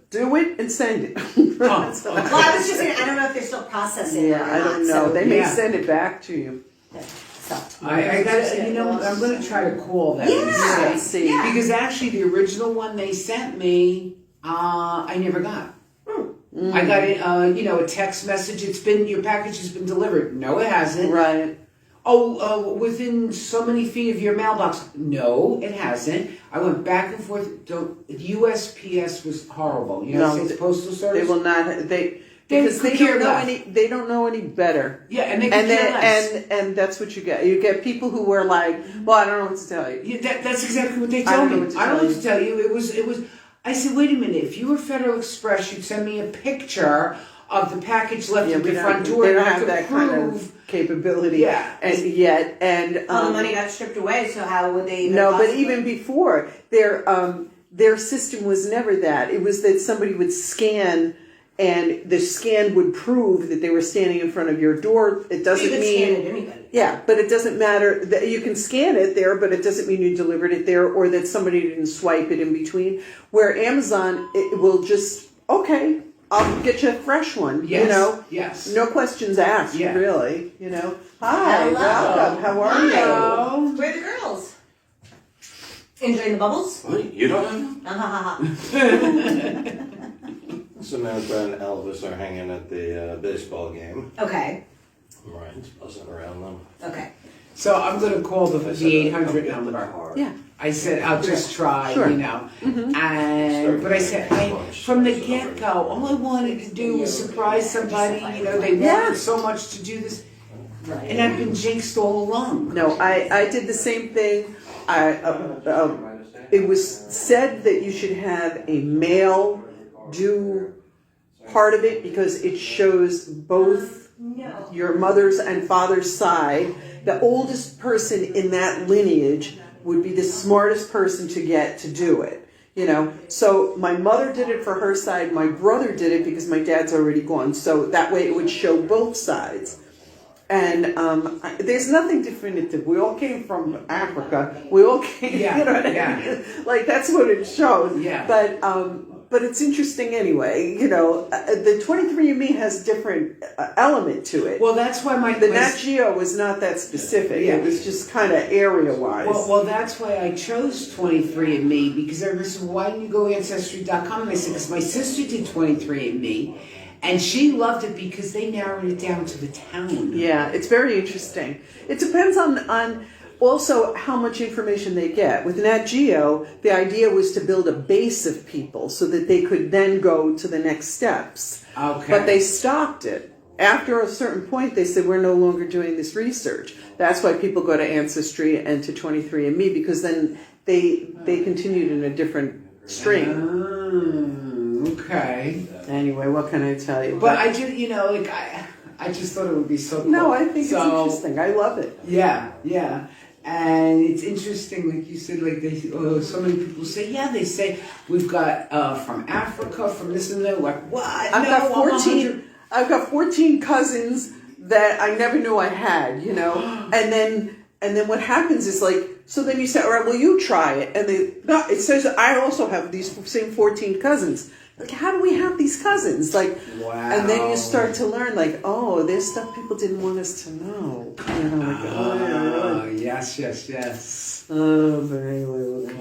Do it and send it. That's what Well, I was just saying, I don't know if they're still processing Yeah, it or I not, don't know. so- They may Yeah. send it back to you. So. I got, you know, I'm going to try to call them Yeah. and see. Yeah. Because actually the original one they sent me, I never got. I got it, you know, a text message. Your package has been delivered. No, it hasn't. Right. Oh, within so many feet of your mailbox. No, it hasn't. I went back and forth. USPS was horrible. United States Postal Service. They will not. Because could they care don't know less. any. They don't know any better. Yeah, and they could And care less. and that's what you get. You get people who were like, "Well, I don't know what to tell you." Yeah, that's exactly what they I told don't know me. what to I don't know tell what to tell you. It was. I said, wait a minute. If you were Federal Express, you'd send me a picture of the package left at we the front door. They and don't I have could that prove. kind of capability. Yeah. And yet, and All the money got stripped away, so how would they even no, but possibly- even before their system was never that. It was that somebody would scan, and the scan would prove that they were standing in front of your door. It doesn't You could mean scan it anybody. Yeah, but it doesn't matter that you can scan it there, but it doesn't mean you delivered it there or that somebody didn't swipe it in between. Where Amazon, it will just, okay, I'll get you a fresh one. Yes. You know, Yes. no questions asked. Yeah. Really. You know, hi, Hello. welcome. How are you? Hello. Where are the girls? Enjoying the bubbles? What? You don't have them? Ah, ha, ha, Samantha and Elvis are hanging at the baseball game. ha. Okay. Ryan's buzzing around them. Okay. So I'm going to call the I said, 800 "Don't get the number. car." Yeah. I said I'll just try, Sure. you know. And but I said from the get go, all I wanted to do was surprise somebody. You know, they Yeah. wanted so much to do this, and I've been jinxed all along. No, I did the same thing. It was said that you should have a male do part of it because it shows both No. your mother's and father's side. The oldest person in that lineage would be the smartest person to get to do it. You know, so my mother did it for her side. My brother did it because my dad's already gone. So that way it would show both sides. And there's nothing definitive. We all came from Africa. We all came, Yeah, you know what I yeah. mean? Like that's what it shows. Yeah. But it's interesting anyway. You know, the 23andMe has different element to it. Well, that's why The Nat Geo was not that specific. Yeah. It was just kind of area-wise. Well, that's why I chose 23andMe, because everybody said, why didn't you go Ancestry.com? And I said, because my sister did 23andMe, and she loved it because they narrowed it down to the town. Yeah, it's very interesting. It depends on also how much information they get. With Nat Geo, the idea was to build a base of people so that they could then go to the next steps. Okay. But they stopped it. After a certain point, they said, we're no longer doing this research. That's why people go to Ancestry and to 23andMe, because then they continued in a different straight. Oh, okay. Anyway, what can I tell you? But I just, like I just thought it would be so cool. no, I think it's So, interesting. I love it. Yeah, yeah. And it's interesting, like you said, like so many people say, yeah, they say we've got from Africa, from this and that. Like what? I've No, got I'm 14. I've got 14 cousins that I never knew I had. And then what happens is like, so then you say, all right, well, you try it, and it says I also have these same 14 cousins. Like, how do we have these cousins? Like, Wow. and then you start to learn, like, oh, there's stuff people didn't want us to know. Yes. Oh, but anyway, what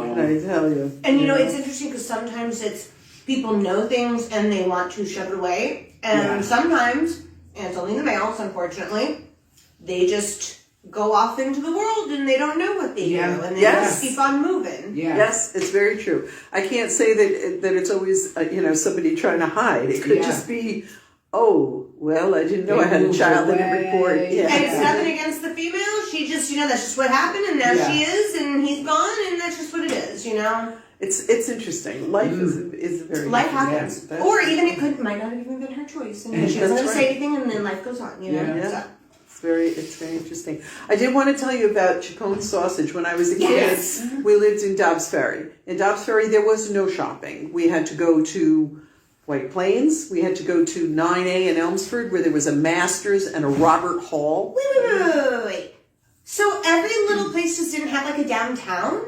can I tell you? And it's interesting because sometimes it's people know things and they want to shove it away, and sometimes, and it's only the males, unfortunately, they just go off into the world and they don't know what they do, and they just keep on moving. Yeah. Yes, it's very true. I can't say that it's always somebody trying to hide. It could just be, oh, well, I didn't know I had a child in the report. Yeah. And it's nothing against the female. She just, that's just what happened, and now she is, and he's gone, and that's just what it is. It's interesting. Life is very life happens, or even might not have even been her choice, and she doesn't have to say anything, and then life goes on. Yeah. It's very interesting. I did want to tell you about Chacon sausage. When I was a kid, we lived in Dobbs Ferry. In Dobbs Ferry, there was no shopping. We had to go to White Plains. We had to go to 9A in Elmsford, where there was a Masters and a Robert Hall. Wait. So every little place just didn't have like a downtown?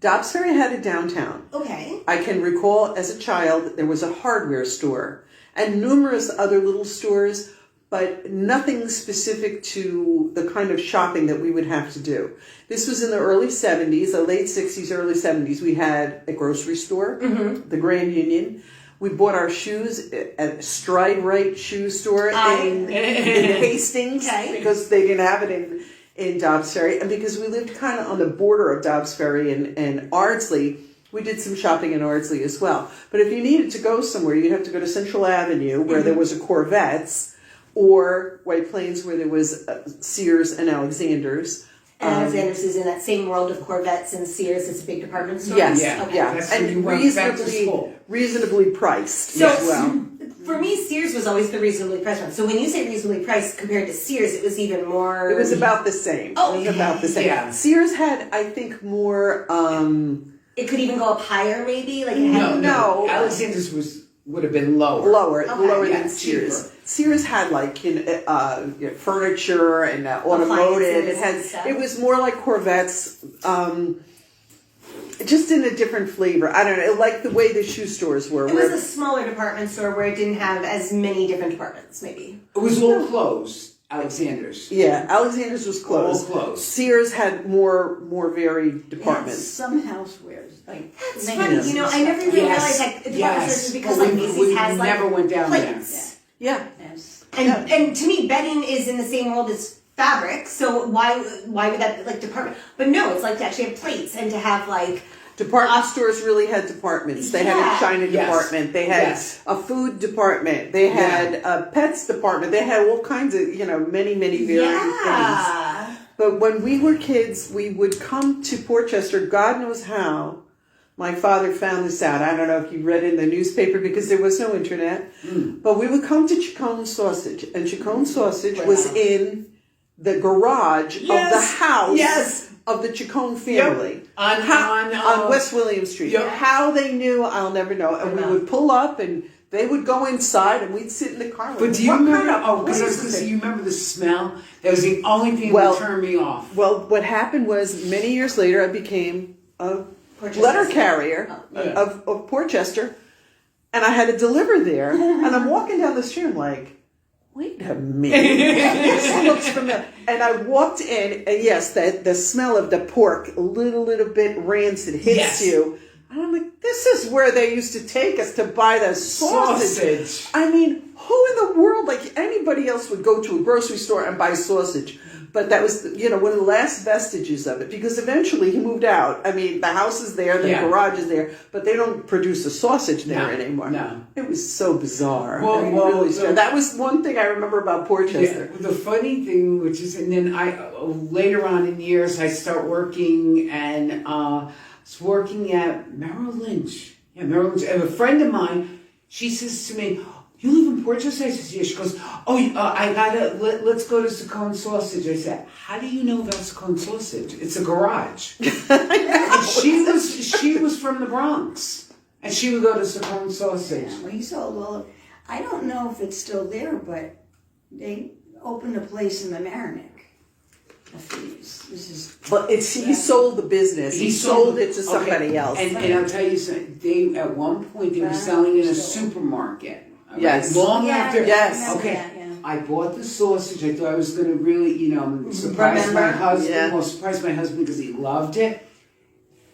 Dobbs Ferry had a downtown. Okay. I can recall as a child, there was a hardware store and numerous other little stores, but nothing specific to the kind of shopping that we would have to do. This was in the early 70s, the late 60s, early 70s. We had a grocery store, the Grand Union. We bought our shoes at Stride Right shoe store in Hastings because they didn't have it in Dobbs Ferry. And because we lived kind of on the border of Dobbs Ferry and Ardsley, we did some shopping in Ardsley as well. But if you needed to go somewhere, you'd have to go to Central Avenue where there was a Corvette's, or White Plains where there was Sears and Alexander's. And Alexander's is in that same world of Corvettes and Sears. It's a big department store. Yes, Okay. That's when you and went back to school. reasonably priced So as well. for me, Sears was always the reasonably priced one. So when you say reasonably priced compared to Sears, it was even more. It was about the same. Oh, it was about the same. yeah. Sears had, I think, more. It could even go up higher, maybe. Like it No, had no. Alexander's would have been lower. Lower Okay, than Sears. Sears had like furniture and automotive. It was more like Corvettes, just in a different flavor. I don't know, like the way the shoe stores were. It was a smaller department store where it didn't have as many different departments, maybe. It was all closed. Alexander's. Yeah, Alexander's was closed. All closed. Sears had more varied departments. Some housewares. That's funny. I never even realized like department stores because like Macy's has like never went down plates. Yeah. Yes. And to me, bedding is in the same world as fabric. So why would that like department? But no, it's like to actually have plates and to have like. Department stores really had departments. They had a China department. They had a food department. They had a pets department. They had all kinds of, many varying things. But when we were kids, we would come to Portchester, God knows how. My father found this out. I don't know if you read it in the newspaper because there was no internet. But we would come to Chacon Sausage. And Chacon Sausage was in the garage of the house of the Chacon family. On West William Street. Yep. How they knew, I'll never know. And we would pull up and they would go inside and we'd sit in the car. But do you remember? You remember the smell? That was the only thing that turned me off. Well, what happened was many years later I became a letter carrier of Portchester, and I had to deliver there. And I'm walking down the street, I'm like, wait a minute, this looks familiar. And I walked in, and yes, the smell of the pork, a little bit rancid, hits you. And I'm like, this is where they used to take us to buy the sausage. I mean, who in the world, like anybody else would go to a grocery store and buy sausage? But that was, one of the last vestiges of it, because eventually he moved out. I mean, the house is there, the garage is there, but they don't produce a sausage there anymore. No. It was so bizarre. Well, that was one thing I remember about Portchester. Yeah, the funny thing, which is, and then later on in years, I start working, and was working at Merrill Lynch. Yeah, Merrill Lynch. And a friend of mine, she says to me, "You live in Portchester?" I said, "Yeah." She goes, "Oh, let's go to Saccone Sausage." I said, "How do you know about Saccone Sausage? It's a garage." And she was from the Bronx, and she would go to Saccone Sausage. Yeah, well, he sold all of, I don't know if it's still there, but they opened a place in the Marinick. This is. But he sold the business. He sold it to somebody else. And I'll tell you something. They at one point they were selling in a supermarket. Right? Yes. Long after. Yes. Okay. That, yeah. I bought the sausage. I thought I was going to really, surprise my husband. Yeah. Well, surprise my husband because he loved it.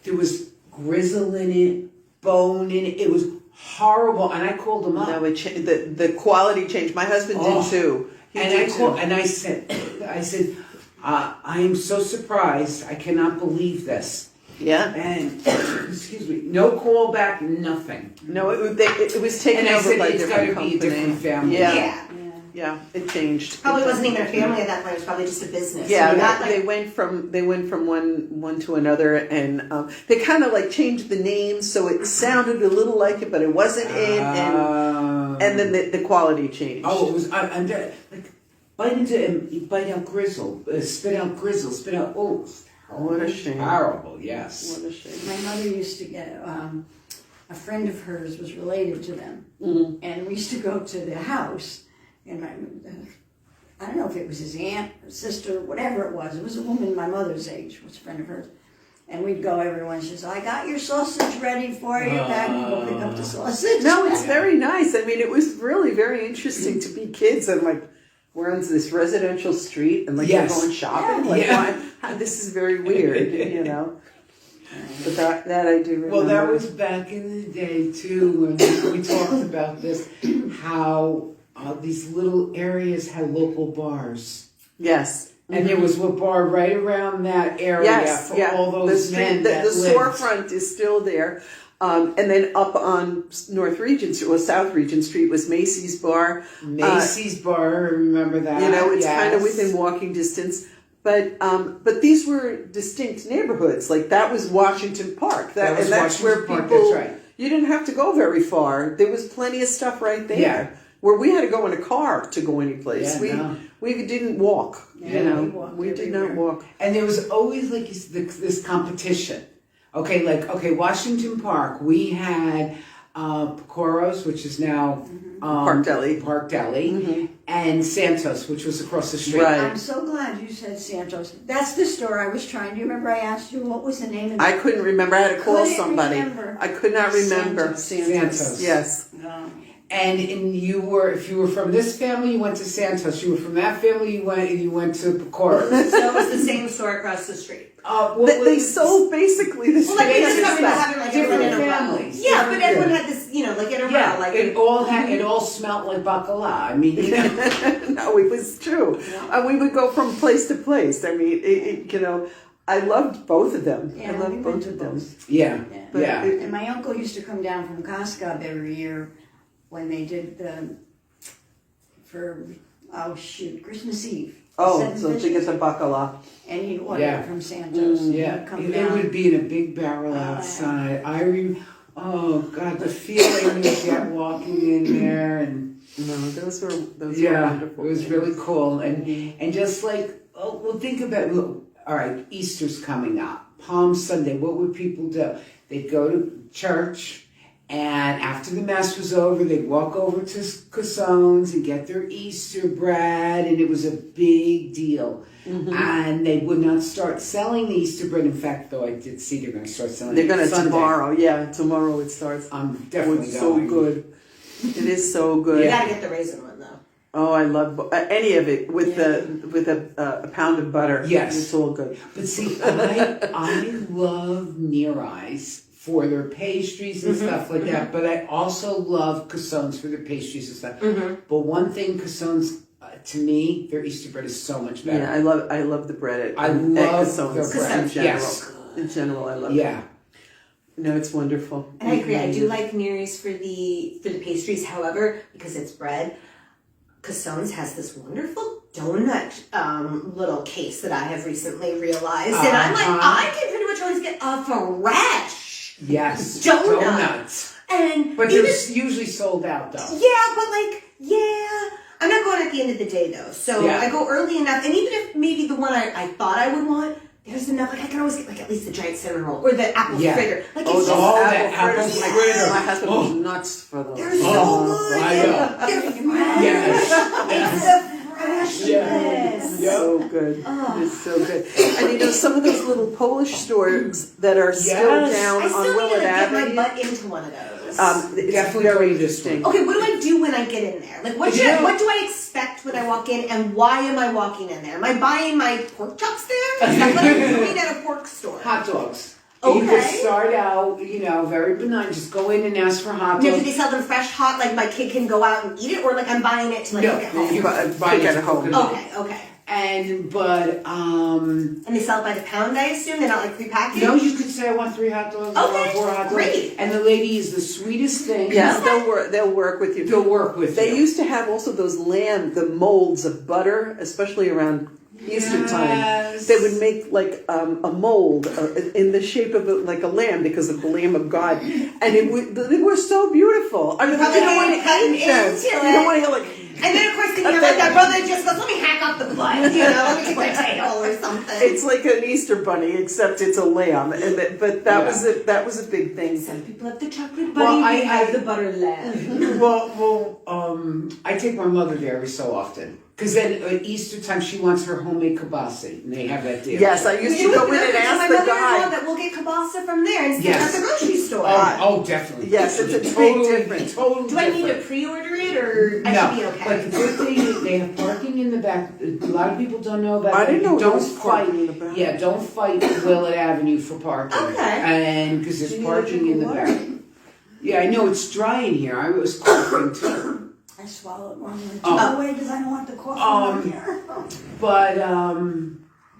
There was grizzle in it, bone in it. It was horrible, and I called him up. No, the quality changed. My husband did too. I said, I am so surprised. I cannot believe this. Yeah. And excuse me, no call back, nothing. No, it was taken And I over said by a it's got different to company. be a different family. Yeah. Yeah, it changed. Probably wasn't even a family at that point. It was probably just a business. Yeah, Not like, they went from one to another, and they kind of like changed the name so it sounded a little like it, but it wasn't it, and then the quality changed. Oh, it was like bite out grizzle, spit out grizzle, spit out. Oh, what a shame! Horrible. Yes. What a shame. My mother used to get, a friend of hers was related to them. Mm-hmm. And we used to go to the house, and I don't know if it was his aunt or sister, whatever it was. It was a woman my mother's age, was a friend of hers. And we'd go every once. She says, "I got your sausage ready for you." Back and go pick up the sausage. No, it's very nice. I mean, it was really very interesting to be kids and like we're on this residential street and like Yes. we're going shopping. Yeah. Like, Yeah. this is very weird, But that I do remember. Well, that was back in the day too when we talked about this. How these little areas had local bars. Yes. And there was a bar right around that area for all those men that the lived. storefront is still there. And then up on North Regent Street, or South Regent Street was Macy's Bar. Macy's Bar, I remember that. It's kind of within walking distance. But these were distinct neighborhoods. Like that was Washington Park. That's Washington where Park, people. that's right. You didn't have to go very far. There was plenty of stuff right there. Yeah. Where we had to go in a car to go any place. Yeah, we didn't walk. Yeah, we did not everywhere. walk. And there was always like this competition. Okay, Washington Park, we had Pecoro's, which is now Park Deli. And Santos, which was across the street. Right. I'm so glad you said Santos. That's the store I was trying. Do you remember I asked you what was the name of the I couldn't remember. I had to call Couldn't somebody. remember. I could not remember. Santos. Yes. And if you were from this family, you went to Santos. You were from that family, you went to Pecoro's. so it was the same store across the street. They sold basically the Well, like same they just stuff. having like everyone in a row. families. Yeah, but everyone had this, like in a row. Like it all smelled like bacala. I mean, No, it was true. We would go from place to place. I mean, I loved both of them. Yeah, I loved we both went to of them. both. yeah. But And my uncle used to come down from Costco every year when they did Christmas Eve. Oh, Seven so to dishes. get the bacala. And he'd order Yeah. it from Santos. and Yeah, he'd come it down. would be in a big barrel outside. Oh God, the feeling you get walking in there, and No, those were yeah, wonderful. it was really cool. And just like, think about, all right, Easter's coming up, Palm Sunday. What would people do? They'd go to church, and after the mass was over, they'd walk over to Cassone's and get their Easter bread, and it was a big deal. And they would not start selling the Easter bread. In fact, though, I did see they're going to start selling. They're going to Sunday. tomorrow. Yeah, tomorrow it starts. I'm definitely It's going. so good. It is so good. you gotta get the raisin one though. Oh, I love any of it with a pound of butter. Yes. It's all good. But see, I love Near Eyes for their pastries and stuff like that. But I also love Cassone's for their pastries and stuff. But one thing, Cassone's, to me, their Easter bread is so much better. Yeah, I love the bread. I love Cassone's their bread. in general. Yes. In general, I love it. Yeah. No, it's wonderful. And I agree. I do like Neary's for the pastries. However, because it's bread, Cassone's has this wonderful donut little case that I have recently realized. And I'm like, I can pretty much always get a fresh Yes. donut. And But they're usually sold out though. yeah, but like, yeah. I'm not going at the end of the day though. So Yeah. I go early enough. And even if maybe the one I thought I would want, there's enough. Like I can always get like at least the giant cinnamon roll or the apple fritter. Like it's just apple fritters. fritter. My husband was nuts for those. they're so good. I know. They're fresh. Yes. It's the freshness. So good. It's so good. And you know, some of those little Polish stores that are still Yes. down I still on need to Willard get my Avenue. butt into one of those. It's Definitely very try this interesting. Okay, what do I do when I get in there? Like, what do I expect when I walk in, and why am I walking in there? Am I buying my pork chops there? Is that what I'm doing at a pork store? Hot dogs. Okay. You can start out, very benign. Just go in and ask for hot Now, do dogs. they sell them fresh, hot, like my kid can go out and eat it, or like I'm buying it to like cook at home? you buy Cook it at to home. cook at home. Okay. And And they sell it by the pound, I assume? They're not like prepackaged? no, you could say I want 3 hot dogs. I want Okay, 4 hot dogs. great. And the lady is the sweetest thing. Yes, they'll work with you. They'll work with They you. used to have also those the molds of butter, especially around Easter time. Yes. They would make like a mold in the shape of like a lamb because of the Lamb of God, and they were so beautiful. I mean, you Probably don't want to cutting eat them. into You don't it. want to like. And then, of course, then you're like, that brother just goes, let me hack off the blood, let me take my tail or something. It's like an Easter bunny, except it's a lamb, but that Yeah. was a big thing. Some people have the chocolate bunny, Well, we have the butter lamb. I take my mother there every so often. Because then at Easter time, she wants her homemade kielbasa, and they have that there. Yes, I used to go in and ask the guy. That we'll get kielbasa from there and Yes. at the grocery store. Oh, definitely. Yes, it's a big totally difference. Totally Do I need to different. pre-order it or I No, should be but okay? the good thing is they have parking in the back. A lot of people don't know about I that. didn't know Don't there was fight. parking in the back. Yeah, don't fight Willard Avenue for parking. Okay. And because Do there's you need a parking drink in the of back. water? Yeah, I know it's dry in here. I was coughing too. I swallowed one or two Oh. away because I don't want the coffee in here. But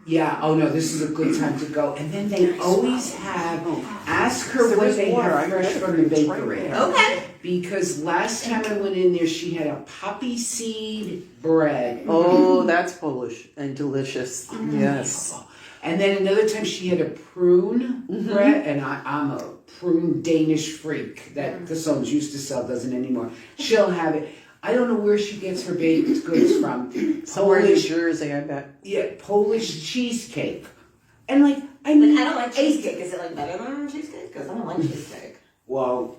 yeah. Oh no, this is a good time to go. And then they always have. Ask her There what is they water. have I fresh got from the it. It's bakery. right there. Okay. Because last time I went in there, she had a poppy seed bread. Oh, that's Polish and delicious. Yes. And then another time she had a prune bread, and I'm a prune Danish freak that Cassone's used to sell, doesn't anymore. She'll have it. I don't know where she gets her baked goods from. Somewhere in New Jersey, I bet. Yeah, Polish cheesecake. And I I don't like cheesecake. Is it like better than cheesecake? Because I don't like cheesecake. Well,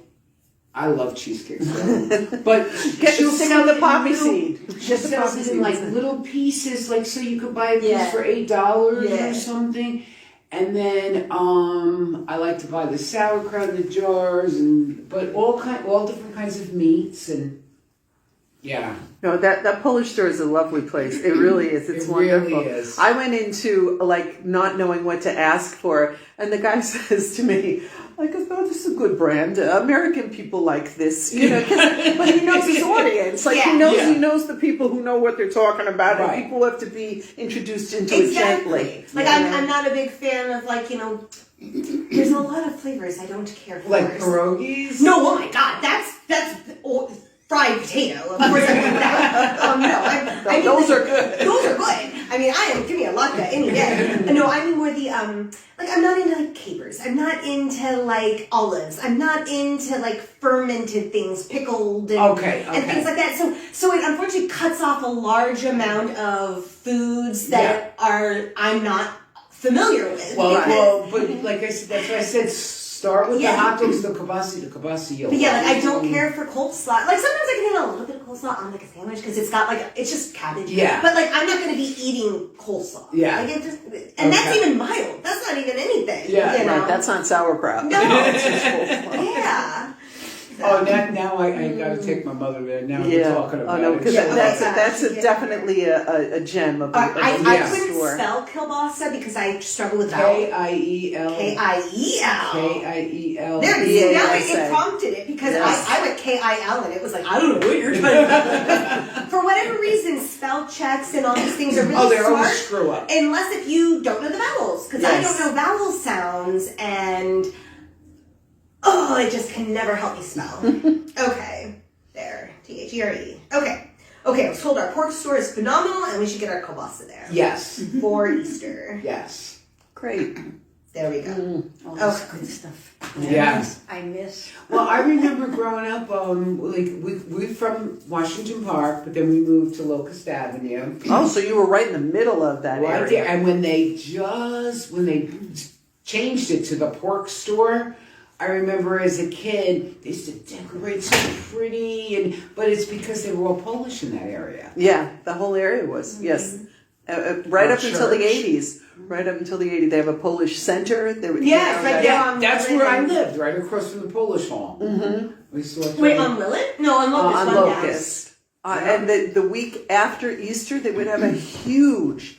I love cheesecake, so. But she'll Stick sell on the it in poppy little- seed. She Get the sells poppy it in seeds. little pieces, so you could buy a piece Yeah. for $8 Yeah. or something. And then I like to buy the sauerkraut in the jars, but all different kinds of meats and yeah. No, that Polish store is a lovely place. It really is. It's It really wonderful. is. I went into not knowing what to ask for, and the guy says to me, "Oh, this is a good brand. American people like this, but he knows his audience. He knows the people who know what they're talking about, Right. and people have to be introduced into it gently. Like I'm not a big fan of there's a lot of flavors I don't care for. Like pierogies? No, oh my god, that's fried potato. Of course I mean that. I mean, Those are good. Those are good. I mean, give me a latke any day. No, I mean more the I'm not into capers. I'm not into olives. I'm not into fermented things, pickled and things like that. So it unfortunately cuts off a large amount of foods that I'm not familiar with. But like I said, that's why I said start with the hot dogs, the kielbasa you'll But like. I don't care for coleslaw. Sometimes I can eat a little bit of coleslaw on a sandwich because it's got it's just cabbage. Yeah. But I'm not going to be eating coleslaw. Yeah. That's even mild. That's not even anything. Yeah. You know? Right, that's not sauerkraut. No. It's just coleslaw. Yeah. Oh, now I gotta take my mother there. Now we're talking about it. Because that's definitely a gem of I a couldn't store. spell kielbasa because I struggle with vowels. Kiel. Kiel. Kiel. There, now it prompted it because I went Kil and it was I don't know what you're trying to For whatever reason, spell checks and all these things are really they're always smart. screw up. Unless if you don't know the vowels. Because I don't know vowel sounds and it just can never help me spell. Okay. There. There. Okay. Okay, I was told our pork store is phenomenal and we should get our kielbasa there. Yes. For Easter. Yes. Great. There we go. All this good stuff. Yes. I miss. Well, I remember growing up, we're from Washington Park, but then we moved to Locust Avenue. Oh, so you were right in the middle of that Right area. there. And when they changed it to the pork store, I remember as a kid, they used to decorate so pretty, but it's because they were all Polish in that area. Yeah, the whole area was, yes. Right Our up until the church. 80s. Right up until the 80s. They have a Polish center. They were, Yeah, it's right there. Yeah, on that's Willett where I and- lived, right across from the Polish Hall. Mm-hmm. We saw Wait, on Willett? No, on Locust. on one down. Locust. And the week after Easter, they would have a huge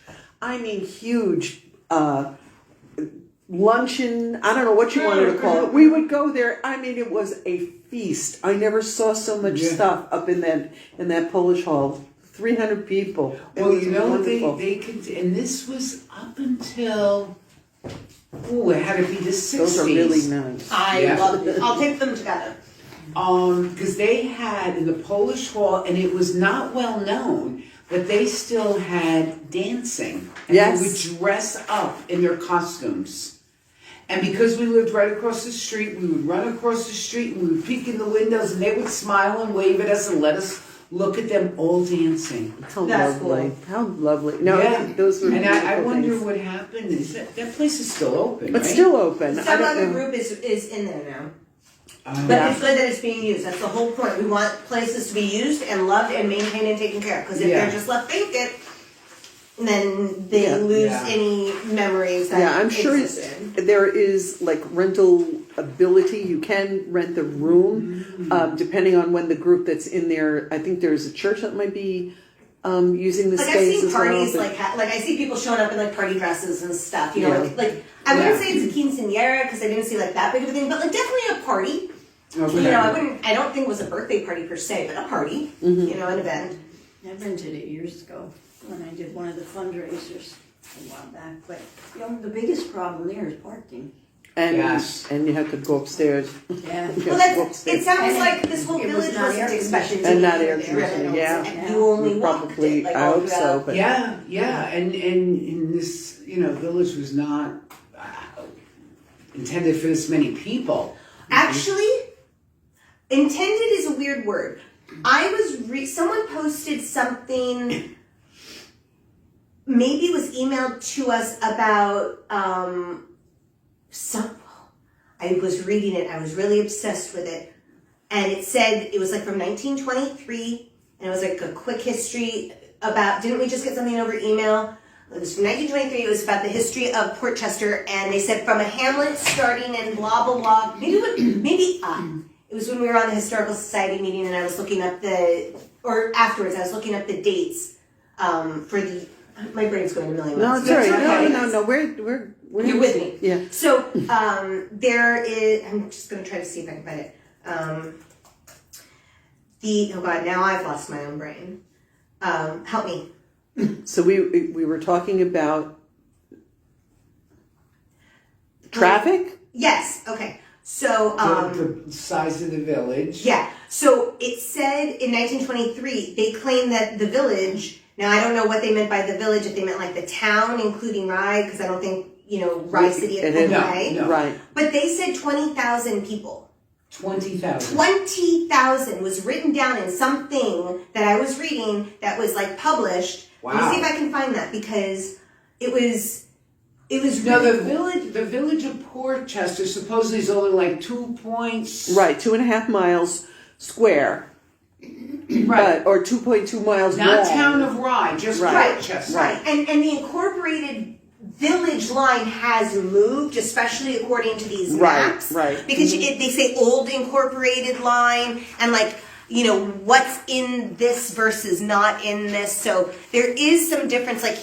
luncheon. I don't know what you wanted to call it. We would go there. I mean, it was a feast. I never saw so much stuff up in that Polish hall. 300 people. It Well, was wonderful. they could, and this was up until, it had to be the 60s. Those are really nice. I Yeah. love it. I'll take them together. Because they had in the Polish Hall, and it was not well known, but they still had dancing. And Yes. they would dress up in their costumes. And because we lived right across the street, we would run across the street and we would peek in the windows and they would smile and wave at us and let us look at them all dancing. How That's lovely. How lovely. No, Yeah. those were And I beautiful wonder things. what happened. Is that place is still open, It's right? still open. I Some don't other know. group is in there now. Oh. But it's good that it's being used. That's the whole point. We want places to be used and loved and maintained and taken care of. Because if Yeah. they're just left vacant, then they Yeah. lose Yeah. any memories that Yeah, I'm sure existed. there is like rental ability. You can rent the room, depending on when the group that's in there. I think there's a church that might be using the Like I've space seen as parties, well. like I see people showing up in like party dresses and stuff. You know, Yeah. like I wouldn't Yeah. say it's a quinceañera because I didn't see like that big of a thing, but like definitely a party. Okay. You know, I don't think it was a birthday party per se, but a party. You know, an event. I rented it years ago when I did one of the fundraisers a while back. But the biggest problem there is parking. And Yes. and you have to go upstairs. Yeah. You Well, have to go that's, upstairs. it sounds And like this whole it was village not wasn't air expected to And be not there. air conditioning, yeah. And you only walked Probably, it, like I all hope so, throughout. but Yeah, and this, village was not intended for this many people. Actually, intended is a weird word. I was someone posted something. Maybe it was emailed to us about I was reading it. I was really obsessed with it, and it said it was like from 1923, and it was like a quick history about. Didn't we just get something over email? It was from 1923. It was about the history of Portchester, and they said from a hamlet starting in blah blah blah. It was when we were on the Historical Society meeting, and I was looking up afterwards. I was looking up the dates for the. My brain's going a million no, miles. it's all right. Okay. No. We're You're with me. Yeah. So there is. I'm just going to try to see if I can find it. Oh God! Now I've lost my own brain. Help me. So we were talking about traffic. Yes. Okay. So The size of the village. yeah. So it said in 1923 they claimed that the village. Now I don't know what they meant by the village. If they meant like the town, including Rye, because I don't think Rye City It had is. Rye. No. Right. But they said 20,000 people. 20,000. 20,000 was written down in something that I was reading that was like published. Wow. Let me see if I can find that because it was No, really the village of Portchester supposedly is only like 2 points. Right. 2.5 miles square. Right. Or 2.2 miles Not long. town of Rye, just Right. Portchester. right. And the incorporated village line has moved, especially according to these Right, maps. right. Because they say old incorporated line and like, what's in this versus not in this. So there is some difference. Like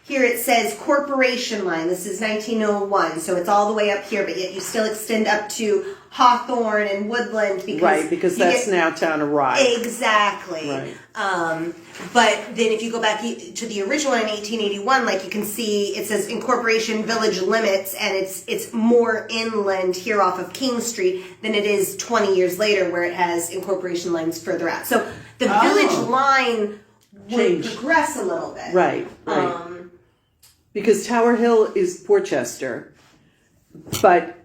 here it says corporation line. This is 1901. So it's all the way up here, but yet you still extend up to Hawthorne and Woodland. Because you that's get- now town of Rye. Exactly. Right. But then if you go back to the original one in 1881, like you can see it says incorporation village limits, and it's more inland here off of King Street than it is 20 years later where it has incorporation lines further out. So the village line would Change. progress a little bit. Right. Because Tower Hill is Portchester, but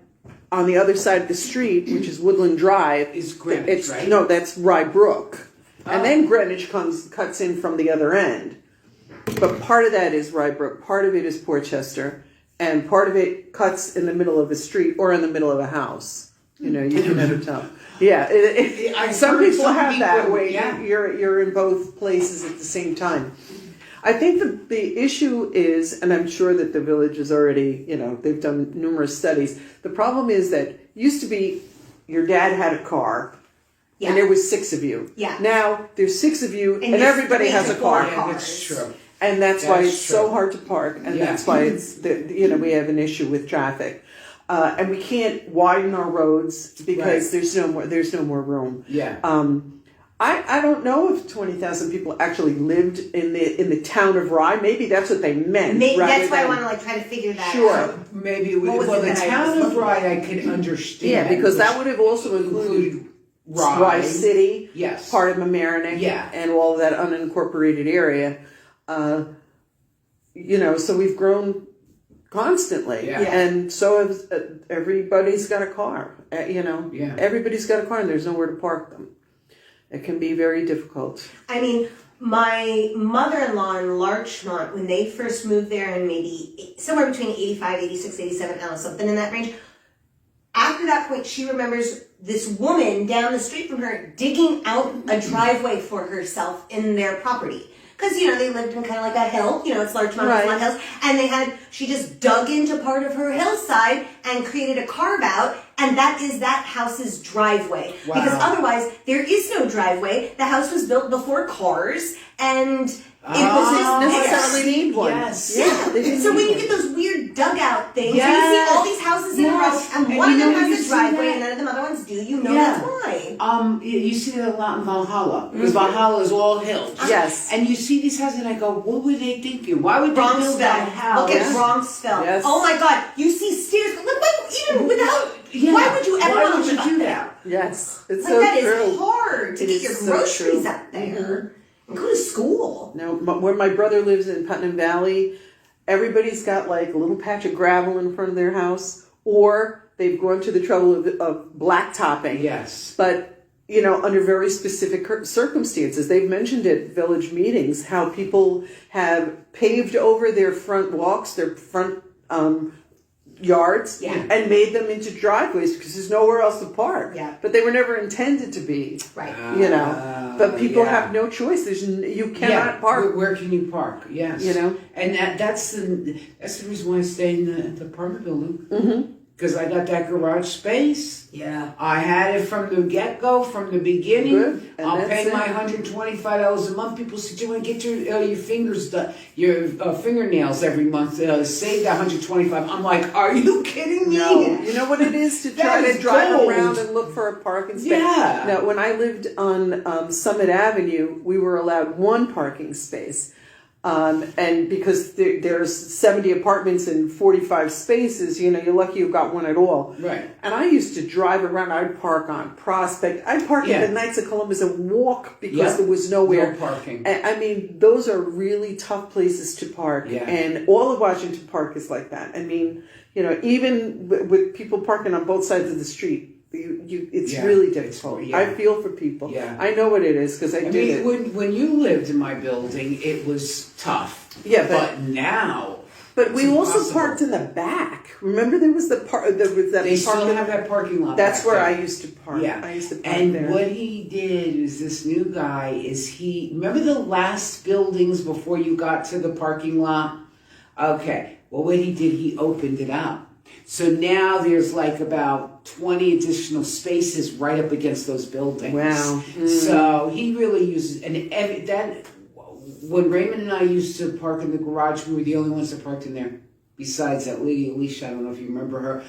on the other side of the street, which is Woodland Drive, Is Greenwich, right? No, that's Rye Brook. And Oh. then Greenwich cuts in from the other end. But part of that is Rye Brook, part of it is Portchester, and part of it cuts in the middle of a street or in the middle of a house. You know, you can never tell. Yeah, I've some heard people some have that people- way. yeah. You're in both places at the same time. I think the issue is, and I'm sure that the village is already, they've done numerous studies. The problem is that used to be your dad had a car, Yeah. and there was 6 of you. Yeah. Now there's 6 of you, and there's everybody 3 has to a 4 car. Yeah, cars. that's true. And that's why That's it's so true. hard to park, and Yeah. that's why we have an issue with traffic, and we can't widen our roads because Right. there's no more room. Yeah. I don't know if 20,000 people actually lived in the town of Rye. Maybe that's what they meant. Maybe rather that's why I than- want to like try to figure that Sure. out. Maybe What was well, it the that I town was of looking Rye at? I could understand. Yeah, because that which would have also included included Rye City, Yes. part of Mamaroneck, Yeah. and all of that unincorporated area. So we've grown constantly, Yeah. and so has everybody's got a car. Yeah. Everybody's got a car, and there's nowhere to park them. It can be very difficult. I mean, my mother-in-law in Larchmont, when they first moved there in maybe somewhere between 85, 86, 87, I don't know, something in that range. After that point, she remembers this woman down the street from her digging out a driveway for herself in their property. Because, they lived in kind of like a hill, it's Larchmont, Right. it's not hills. And she just dug into part of her hillside and created a carve out, and that is that house's driveway. Wow. Because otherwise, there is no driveway. The house was built before cars, and it was just there. Necessarily need one. Yes. Yeah. they didn't So when need you get those weird dugout things, Yes. and you see all these houses in a row, Yes. and And one you of them know when you has a see driveway, that- and none of them other ones do, Yeah. that's why. You see that a lot in Valhalla because Valhalla is all hills. Yes. And you see these houses, and I go, what were they thinking? Why would they build that Bronxville. house? Look at Bronxville. Yes. Oh my God, you see stairs. Look, even without. Yeah. Why would you ever Why want would to you live do up there? that? Yes, it's Like so that is true. hard to It get is your so groceries true. up there and go to school. Now, where my brother lives in Putnam Valley, everybody's got like a little patch of gravel in front of their house, or they've gone to the trouble of blacktopping. Yes. But, under very specific circumstances. They've mentioned at village meetings how people have paved over their front walks, their front yards, Yeah. and made them into driveways because there's nowhere else to park. Yeah. But they were never intended to be. Right. But people yeah. have no choice. You cannot park. Where can you park? Yes. And that's the reason why I stay in the apartment building. Mm-hmm. Because I got that garage space. Yeah. I had it from the get-go, from the beginning. Good. And I'll that's pay it. my $125 a month. People say, do you want to get your fingers done, your fingernails every month? Save that $125. I'm like, are you kidding me? No, you know what it is to try That to is drive gold. around and look for a parking space. Yeah. Now, when I lived on Summit Avenue, we were allowed one parking space, and because there's 70 apartments and 45 spaces, you're lucky you got one at all. Right. And I used to drive around. I'd park on Prospect. I'd park Yeah. at the Knights of Columbus and walk because Yeah. there was nowhere. No parking. And, I mean, those are really tough places to park. Yeah. And all of Washington Park is like that. I mean, even with people parking on both sides of the street, it's Yeah. really difficult. Yeah. I feel for people. Yeah. I know what it is because I I did mean, it. when you lived in my building, it was tough. Yeah, But now, But we it's also impossible. parked in the back. Remember, there was that they still park in- have that parking lot. That's back where there. I used to park. Yeah. I used to park And there. what he did is this new guy remember the last buildings before you got to the parking lot? Okay. Well, what he did, he opened it up. So now there's like about 20 additional spaces right up against those buildings. Wow. So he really uses, when Raymond and I used to park in the garage, we were the only ones that parked in there. Besides that lady, Alicia, I don't know if you remember her.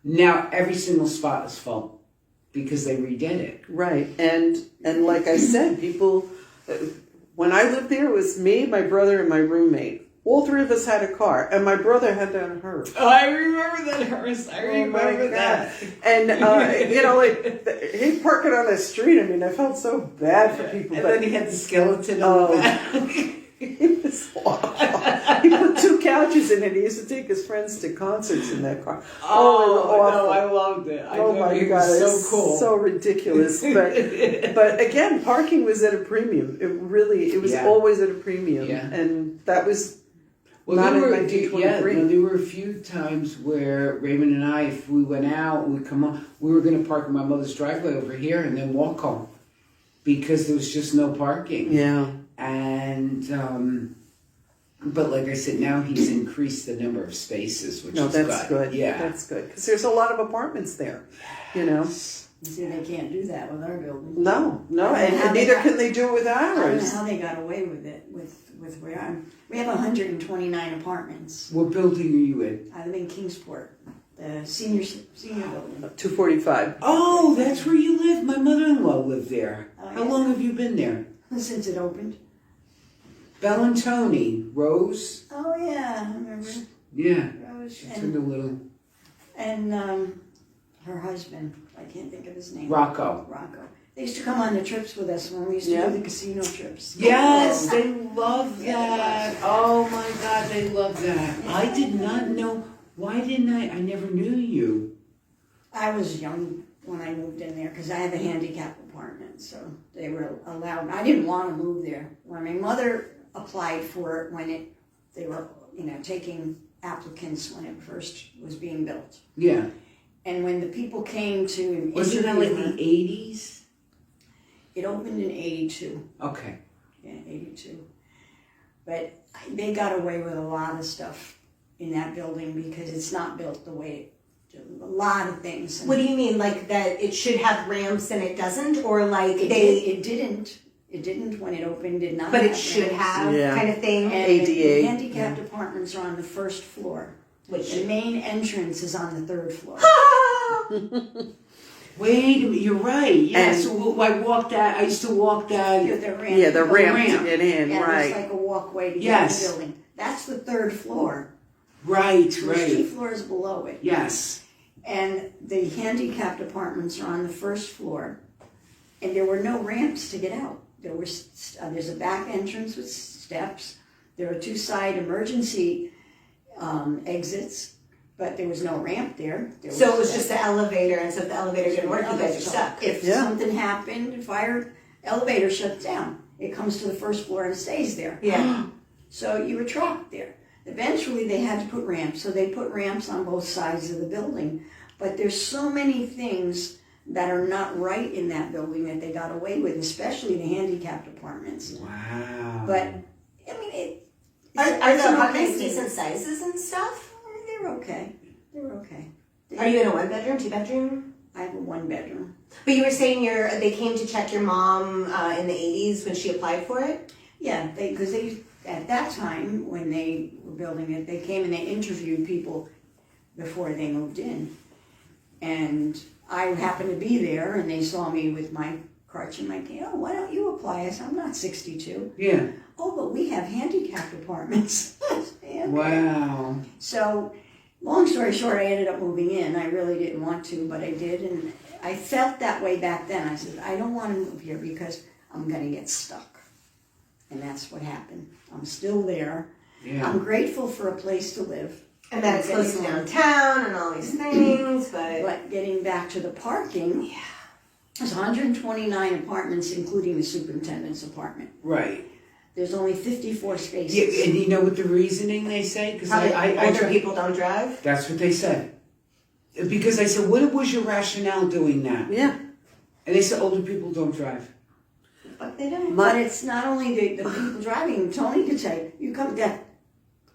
Now every single spot is full because they redid it. Right, and like I said, people. When I lived there, it was me, my brother, and my roommate, All three of us had a car, and my brother had that hearse. Oh, I remember that hearse. I Oh my remember God. that. And he'd park it on the street. I mean, I felt so bad for people. And but then he had the skeleton Oh. on the back. it was awful. He put 2 couches in it. He used to take his friends to concerts in that car. Oh, no, awful. I loved it. I Oh thought my it God, was it's so cool. so ridiculous. But again, parking was at a premium. It was Yeah. always at a premium. Yeah. And that was Well, not there in were, 1923. there were a few times where Raymond and I, if we went out, we'd come on, we were going to park in my mother's driveway over here and then walk home because there was just no parking. Yeah. And, but like I said, now he's increased the number of spaces, which No, is that's good. Yeah. That's good. Because there's a lot of apartments there, you know. You see, they can't do that with our building. No, I don't know how and they neither got- can they do it with I don't know ours. how they got away with it, with where I'm. We have 129 apartments. What building are you in? I live in Kingsport, the senior building. 245. Oh, that's where you live. My mother-in-law lived there. Oh, How yeah? long have you been there? Since it opened. Belle and Tony, Rose. Oh yeah, I remember. Yeah, Rose she took a little. and her husband. I can't think of his name. Rocco. Rocco. They used to come on the trips with us when we used to Yeah. do the casino trips. Yes, they love Yeah, that. Oh my God, they love that. I did not know. Why didn't I? I never knew you. I was young when I moved in there because I have a handicapped apartment, so they were allowed. I didn't want to move there. When my mother applied for it, when they were taking applicants when it first was being built, Yeah. and when the people came to Was it in interview like her, the 80s? it opened in '82. Okay. Yeah, 82. But they got away with a lot of stuff in that building because it's not built the way a lot of things. What do you mean, like that it should have ramps and it doesn't, or like It didn't. It didn't when it opened. Did not. but it have should ramps. have Yeah. kind of thing? And ADA. the handicapped apartments are on the first floor. Which The main entrance is on the third floor. Wait a minute, you're right. Yeah, And- so I walked that. I used to walk that. Yeah, the ramp. Yeah, the ramp to ramp. get in, Yeah, right. it's like a walkway to get Yes. in the building. That's the third floor. Right, There's 2 right. floors below it. Yes. And the handicapped apartments are on the first floor, and there were no ramps to get out. There's a back entrance with steps. There are 2 side emergency exits, but there was no ramp there. So it was just the elevator, and so if the elevator didn't work, you guys are stuck. If Yeah. something happened, elevator shuts down. It comes to the first floor and stays there. Yeah. So you were trapped there. Eventually they had to put ramps, so they put ramps on both sides of the building. But there's so many things that are not right in that building that they got away with, especially the handicapped apartments. Wow. But, I mean, Are it's the an apartments okay thing. decent sizes and stuff? They're okay. They're okay. Are you in a 1-bedroom, 2-bedroom? I have a 1-bedroom. But you were saying they came to check your mom in the 80s when she applied for it? Yeah, because they at that time when they were building it, they came and they interviewed people before they moved in, and I happened to be there, and they saw me with my crutch and my cane. Oh, why don't you apply? I said, I'm not 62. Yeah. Oh, but we have handicapped apartments. Okay. Wow. So, long story short, I ended up moving in. I really didn't want to, but I did, and I felt that way back then. I said, I don't want to move here because I'm going to get stuck. And that's what happened. I'm still there. Yeah. I'm grateful for a place to live. And then it's close to downtown and all these things, But getting back to the parking, there's 129 apartments, including the superintendent's apartment. Right. There's only 54 spaces. Yeah, and you know what the reasoning they say? Because probably I older people don't drive. That's what they said. Because I said, what was your rationale doing that? Yeah. And they said, older people don't drive. But they don't. But it's not only the people driving. Tony could say, you come get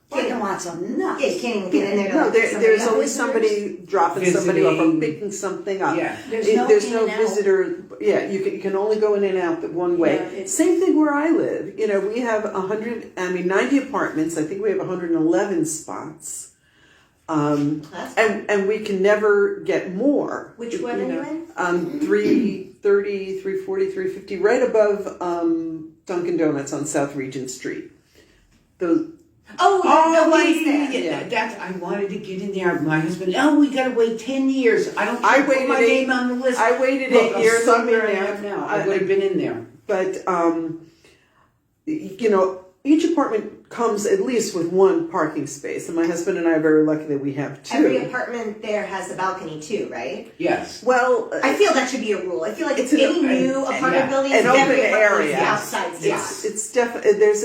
parking lots of nuts. Yeah, you can't even get in there. To No, let there's somebody always else. somebody dropping somebody off or Visiting. picking something up. Yeah. There's It- no there's in no and out. visitor. Yeah, you can only go in and out the one way. Yeah, it's- Same thing where I live. You know, we have 90 apartments. I think we have 111 spots. That's And we can never get more. Which one are you in? 330, 340, 350, right above Dunkin' Donuts on South Regent Street. Those Oh, the ones yeah, there. yeah. That's, I wanted to get in there. My husband, we gotta wait 10 years. I don't I care. Put waited my 8 name on the list. I waited Look, 8 I'm years. so I'm in where I there am now. I would have been in there. But you know, each apartment comes at least with one parking space, and my husband and I are very lucky that we have 2. Every apartment there has a balcony too, right? Yes. Well, I feel that should be a rule. I feel like It's any an- new apartment building, an every open apartment area. is outside space. it's definitely there's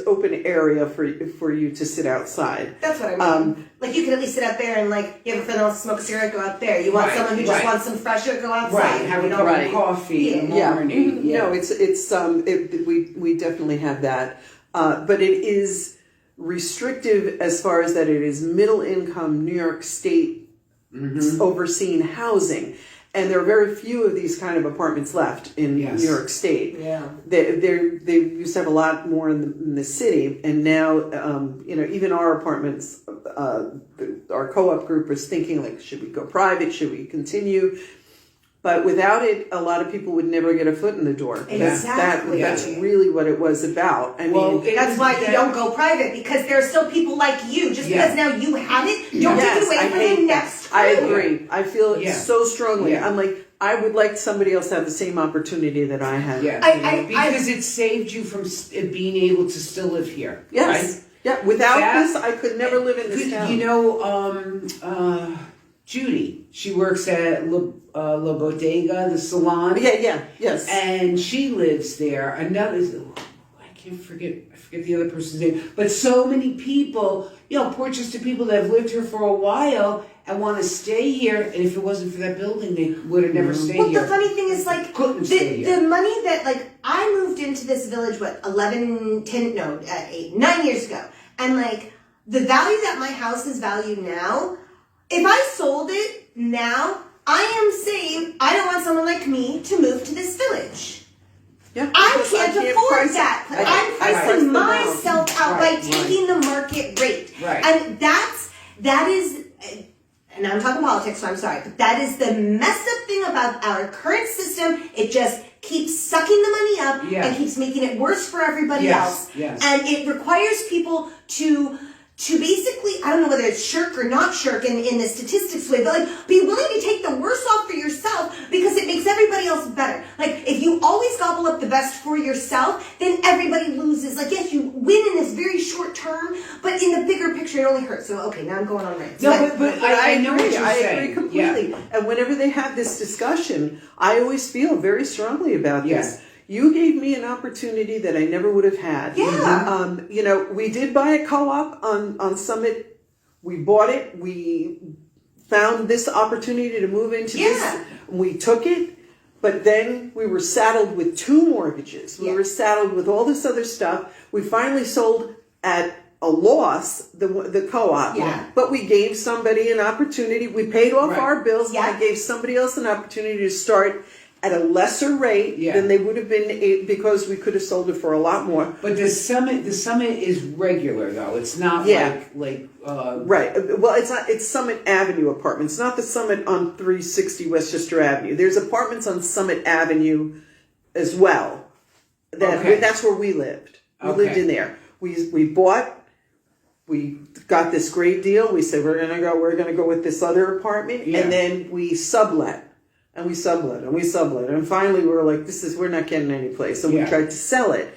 open area for you to sit outside. That's what I mean. Like you can at least sit out there and like you have a friend that wants to smoke a cigarette, go out there. You want Right, someone who just right. wants some fresh air, go outside. Right. Have a You cup know? of coffee in the Yeah. morning. Yeah. No, we definitely have that, but it is restrictive as far as that it is middle income New York State overseen housing, and there are very few of these kind of apartments left in Yes. New York State. Yeah. They used to have a lot more in the city, and now you know, even our apartments, our co-op group is thinking like, should we go private? Should we continue? But without it, a lot of people would never get a foot in the door. Exactly. That's really what it was about. I mean, That's why you don't go private, because there are still people like you. Just because now you have it, don't take it away I from hate the that. next I group. agree. I feel it so strongly. Yeah. I'm like, I would like somebody else to have the same opportunity that I had. Yeah. Because it saved you from being able to still live here. Yes. Right? Yeah. Without That- this, I could never live in this town. You know, Judy, she works at La Bodega, the salon. Yes. And she lives there. Another, I forget the other person's name. But so many people, you know, Portchester people that have lived here for a while and want to stay here. And if it wasn't for that building, they would have never stayed Well, here. the funny thing is, like, Couldn't stay here. the money that, like, I moved into this village, 9 years ago. And, like, the value that my house is valued now, if I sold it now, I am saying I don't want someone like me to move to this village. Yeah. I because can't afford price- that. I I'm price pricing them out. myself out by taking the market rate. Right. And that is, and I'm talking politics, so I'm sorry, but that is the messed up thing about our current system. It just keeps sucking the money up and keeps making it worse for everybody else. Yes. And it requires people to basically, I don't know whether it's shirk or not shirk in the statistics way, but like be willing to take the worst off for yourself because it makes everybody else better. Like if you always gobble up the best for yourself, then everybody loses. Like yes, you win in this very short term, but in the bigger picture it only hurts. So okay, now I'm going on rant. No, but I know what you're I saying. agree completely. Yeah. And whenever they have this discussion, I always feel very strongly about this. Yeah. You gave me an opportunity that I never would have had. Yeah. You know, we did buy a co-op on Summit. We bought it. We found this opportunity to move into this. We took it. But then we were saddled with 2 mortgages. We were saddled with all this other stuff. We finally sold at a loss, the co-op. Yeah. But we gave somebody an opportunity. We paid off our bills. Yeah. And I gave somebody else an opportunity to start at a lesser rate than they would have been because we could have sold it for a lot more. But the summit is regular though. It's not like right. Well, it's not. It's Summit Avenue apartments, not the Summit on 360 Westchester Avenue. There's apartments on Summit Avenue as well. That's where we lived. We lived in there. We bought. We got this great deal. We said we're gonna go with this other apartment, and then we sublet. And we sublet, and finally we were like, we're not getting any place. So we tried to sell it.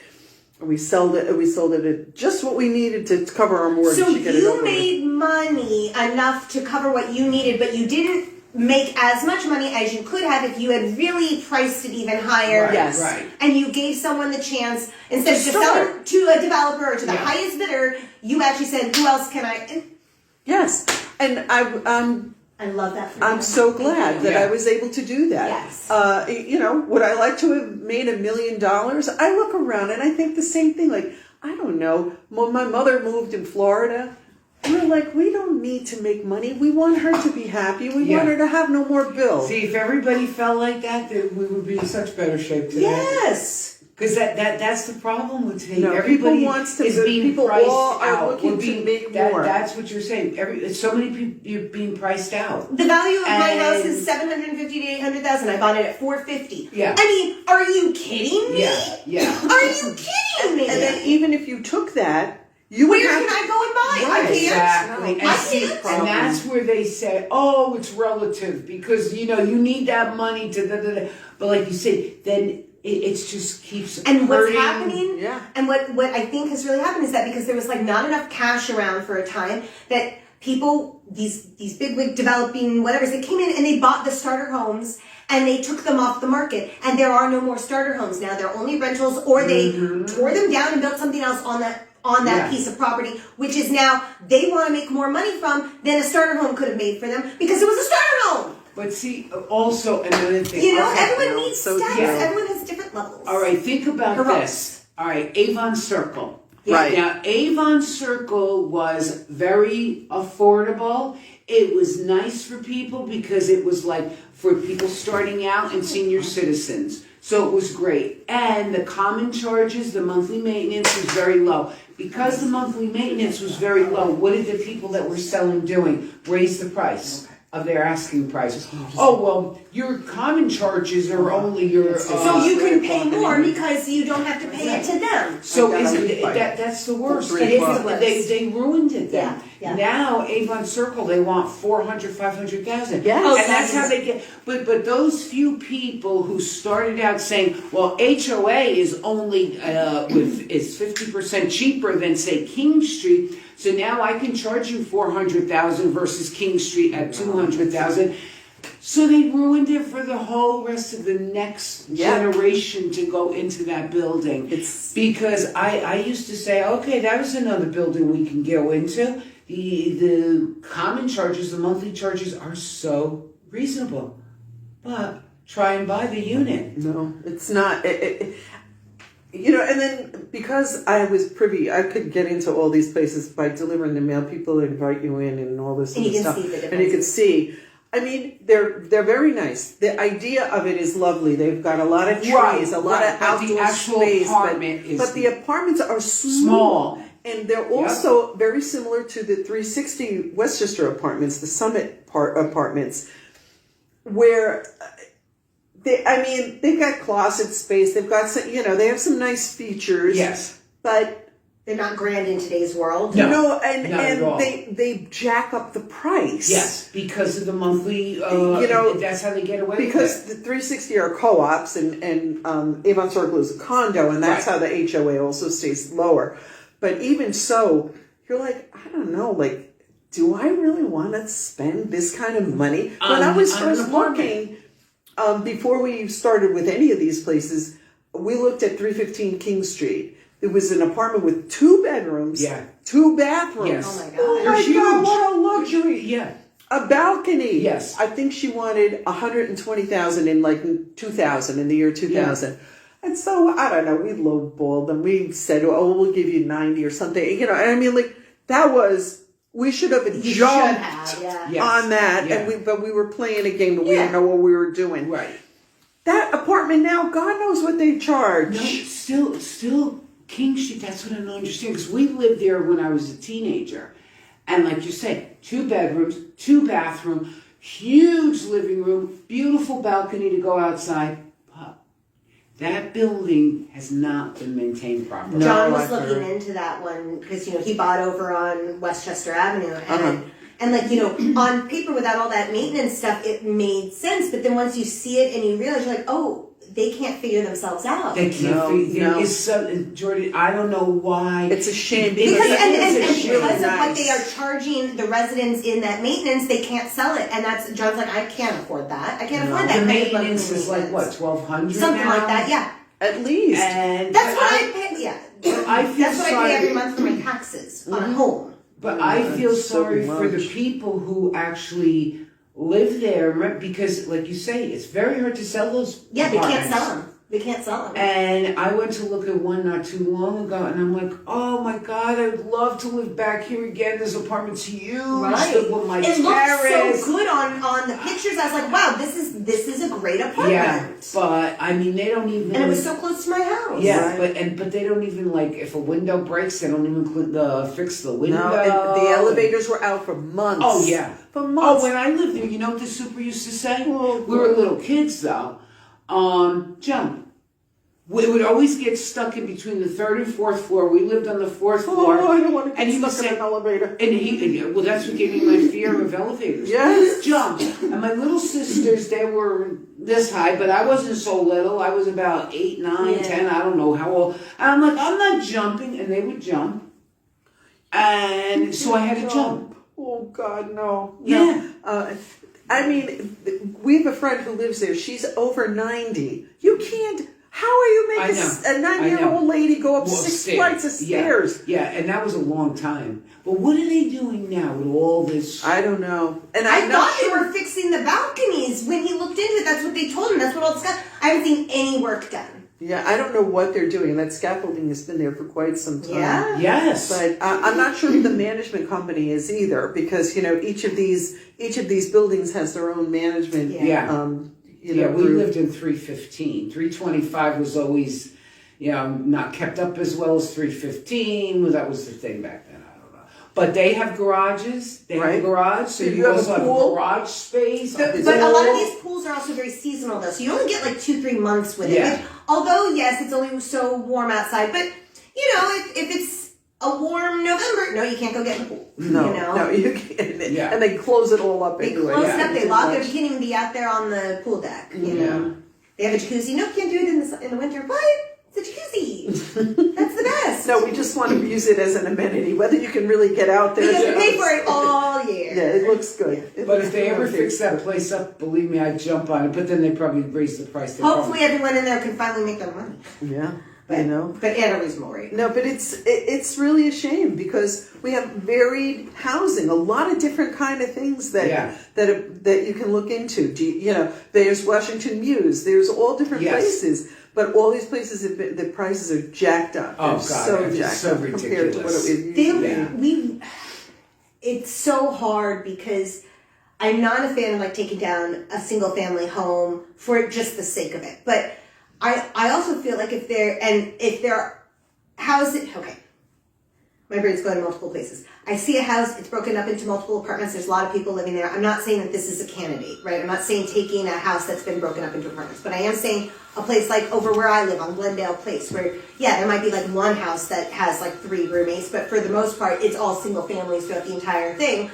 And we sold it at just what we needed to cover our mortgage. So to get it you over made money enough to cover what you needed, but you didn't make as much money as you could have if you had really priced it even higher. Right, Yes. right. And you gave someone the chance, instead of just selling to a developer or to the highest bidder, you actually said, who else can I? Yes. And I love that for you. I'm so glad that I was able to do that. Yes. You know, would I like to have made $1 million? I look around and I think the same thing. Like, I don't know. When my mother moved in Florida, we were like, we don't need to make money. We want her to be happy. We want her to have no more bills. See, if everybody felt like that, then we would be in such better shape today. Yes. Because that's the problem with today. No, Everybody people wants to. is being People priced all are out. looking We're being, to make more. That's what you're saying. So many people you're being priced out. The value of my And- house is $750,000 to $800,000. I bought it at $450,000. Yeah. I mean, are you kidding me? Yeah. Are you kidding me? And then even if you took that, You would Where have can to- I go and buy? I Right. can't. Exactly. No, I And, see, can't. and that's where they say, oh, it's relative because, you know, you need that money to da. But like you said, then it just keeps And what's hurting. happening, Yeah. and what I think has really happened is that because there was like not enough cash around for a time, that people, these bigwig developing whatever, they came in and they bought the starter homes and they took them off the market, and there are no more starter homes now. They're only rentals, or they tore them down and built something else on that Yeah. piece of property, which is now they want to make more money from than a starter home could have made for them because it was a starter home. But see, also another thing. You know, okay. everyone no, needs so status. true. Everyone has different levels. All right, think about Correct. this. All right, Avon Circle. Right. Now, Avon Circle was very affordable. It was nice for people because it was like for people starting out and senior citizens. So it was great. And the common charges, the monthly maintenance was very low. Because the monthly maintenance was very low, what did the people that were selling doing? Raise the price of their asking prices. Oh, well, your common charges are only your... So you can pay more because you don't have to pay it to them. So I got isn't a refund. that's the worst. For It is, $3. they ruined it then. Yeah, yeah. Now Avon Circle they want 400, 500,000. Yes. Oh, And that's how yes. they get. But those few people who started out saying, well, HOA is only is 50% cheaper than say King Street. So now I can charge you 400,000 versus King Street at 200,000. So they ruined it for the whole rest of the next generation to go into that building. It's- Because I used to say, okay, that was another building we can go into. The common charges, the monthly charges are so reasonable. But try and buy the unit. No, it's not. You know, and then because I was privy, I could get into all these places by delivering the mail. People invite you in and all this And other you can stuff, see the and you can see. I mean, they're very nice. The idea of it is lovely. They've got a lot of trees, Right, a lot right, of but the outdoor actual space, apartment is but the apartments are small. and they're also very similar to the 360 Westchester apartments, the Summit apartments, where. They've got closet space. They've got some, they have some nice features. Yes. But They're not grand in today's world. No, no, not at all. and they jack up the price. Yes, because of the monthly, that's how they get away Because with it. the 360 are co-ops and Avon Circle is a condo, and that's Right. how the HOA also stays lower. But even so, you're like, I don't know, like, do I really want to spend this kind of money? When I was on first an apartment. looking, before we started with any of these places, we looked at 315 King Street. It was an apartment with 2 bedrooms, Yeah. 2 bathrooms. Yes. Oh my God. Oh They're my huge. God, what a luxury! Yeah. A balcony. Yes. I think she wanted 120,000 in like 2000, in the year 2000. And so, I don't know, we lowballed them. We said, oh, we'll give you 90 or something. And I mean, like, that was, we should have You should jumped have, yeah. Yes. on that. Yeah. But we were playing a game, but we Yeah. didn't know what we were doing. Right. That apartment now, God knows what they charge. No, still King Street, that's what I don't understand. Because we lived there when I was a teenager. And like you said, 2 bedrooms, 2 bathrooms, huge living room, beautiful balcony to go outside. But that building has not been maintained properly. No, John was I've looking heard. into that one because he bought over on Westchester Avenue, and Uh-huh. and like on paper without all that maintenance stuff, it made sense. But then once you see it and you realize, you're like, oh, they can't figure themselves out. They can't No, figure no. it's so, Jordan, I don't know why. It's a shame Because because and it's a shame. because of what Nice. they are charging the residents in that maintenance, they can't sell it, and that's John's like, I can't afford that. I can't afford that. the kind of monthly maintenance is like what, maintenance. 1,200 something now? like that. Yeah, at least. And that's but what I pay. Yeah, I feel that's what I sorry. pay every month for my taxes on a home. But Oh, I feel that's so sorry for the much. people who actually live there because, like you say, it's very hard to sell those. Yeah, they can't apartments. sell them. They can't sell them. And I went to look at one not too long ago, and I'm like, oh my God, I would love to live back here again. This apartment's huge. Right. With my It looked terrace. so good on the pictures. I was like, wow, this is a great apartment. Yeah, but I mean, they don't even. And it was so close to my house. Yeah, Right. but they don't even like if a window breaks, they don't even fix the window. No, and the elevators were out for months. Oh yeah, For months. Oh, when I lived there, you know what the super used to say? Oh, we were little kids though. Joan, we would always get stuck in between the third and fourth floor. We lived on the fourth floor. Oh, I don't want to And get he was stuck in an saying- elevator. Well, that's what gave me my fear of elevators. Yes. Jump. And my little sisters, they were this high, but I wasn't so little. I was about 8, 9, 10, I don't know how old. And I'm like, I'm not jumping. And they would jump. And so I had to jump. Oh God, no. Yeah. I mean, we have a friend who lives there. She's over 90. You can't. How are you making a 90-year-old lady go up 6 flights of stairs? Yeah, and that was a long time. But what are they doing now with all this? I don't know. And I I'm thought not they sure. were fixing the balconies when he looked into it. That's what they told him. That's what all the stuff. I haven't seen any work done. Yeah, I don't know what they're doing. That scaffolding has been there for quite some time. Yeah. Yes. But I'm not sure who the management company is either, because each of these buildings has their own management. Yeah. We we lived in 315. 325 was always, not kept up as well as 315. Well, that was the thing back then. I don't know. But they have garages. They have a garage, so you have also a have pool? garage space. But a lot of these pools are also very seasonal, though. So you only get like 2-3 months with it. Yeah. Although, yes, it's only so warm outside. But, if it's a warm November, no, you can't go get in the pool. No, you can't. Yeah. And they close it all up They anyway. close Yeah. it up, they lock it. You can't even be out there on the pool deck, know. They have a jacuzzi. No, can't do it in the winter. What? It's a jacuzzi. That's the best. No, we just want to use it as an amenity. Whether you can really get out there. Because you pay for it all year. Yeah, it looks good. But if they ever fix that place up, believe me, I'd jump on it. But then they probably raise the price. Hopefully everyone in there can finally make their money. Yeah, But, But at a reasonable rate. No, but it's really a shame because we have varied housing, a lot of different kind of things that you can look into. There's Washington Muse, there's all different places, but all these places the prices are jacked up. Oh They're God, so it's jacked so up compared to what ridiculous. it used to be. It's so hard because I'm not a fan of like taking down a single family home for just the sake of it. But I also feel like if they're houses, okay, my brain's going to multiple places. I see a house, it's broken up into multiple apartments, there's a lot of people living there. I'm not saying that this is a candidate, right? I'm not saying taking a house that's been broken up into apartments, but I am saying a place like over where I live on Glendale Place where, there might be like one house that has like 3 roommates, but for the most part, it's all single families throughout the entire thing.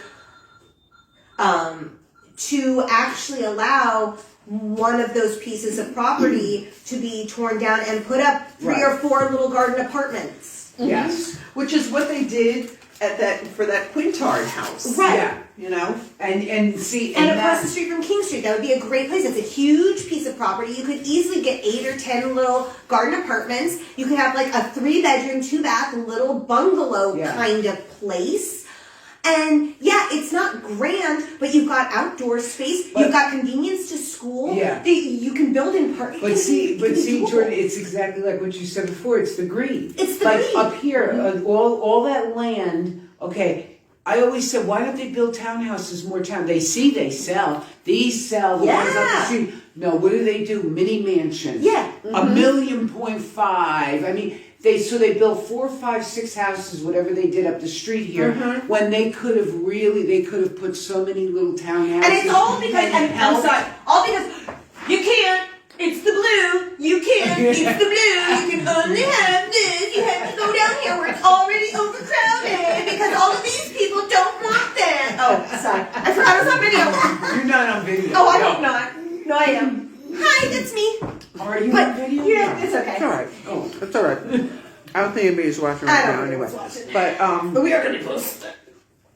To actually allow one of those pieces of property to be torn down and put up 3 or 4 little garden apartments. Yes. Which is what they did for that Quintard house. Right. Yeah. And see, And across the street from King Street, that would be a great place. It's a huge piece of property. You could easily get 8 or 10 little garden apartments. You could have like a 3-bedroom, 2-bath, little bungalow kind of place. And it's not grand, but you've got outdoor space. You've got convenience to school. Yeah. You can build in park. But see, Jordan, it's exactly like what you said before. It's the greed. It's the like greed. Up here, all that land. Okay, I always said, why don't they build townhouses more town? They sell. These sell. The ones up the street. No, what do? Mini mansions. Yeah. $1.5 million. I mean. They built 4, 5, 6 houses, whatever they did up the street here, when they could have put so many little townhouses. And it's all because, I'm sorry, all because you can't. It's the blue. You can't. It's the blue. You can only have this. You have to go down here where it's already overcrowded because all of these people don't want that. Oh, sorry. I forgot I was on video. You're not on video. Oh, I hope not. No, I am. Hi, that's me. Are you on video? Yeah, it's okay. It's all right. Oh, It's all right. I don't think anybody's watching right now anyway. But we are going to post it.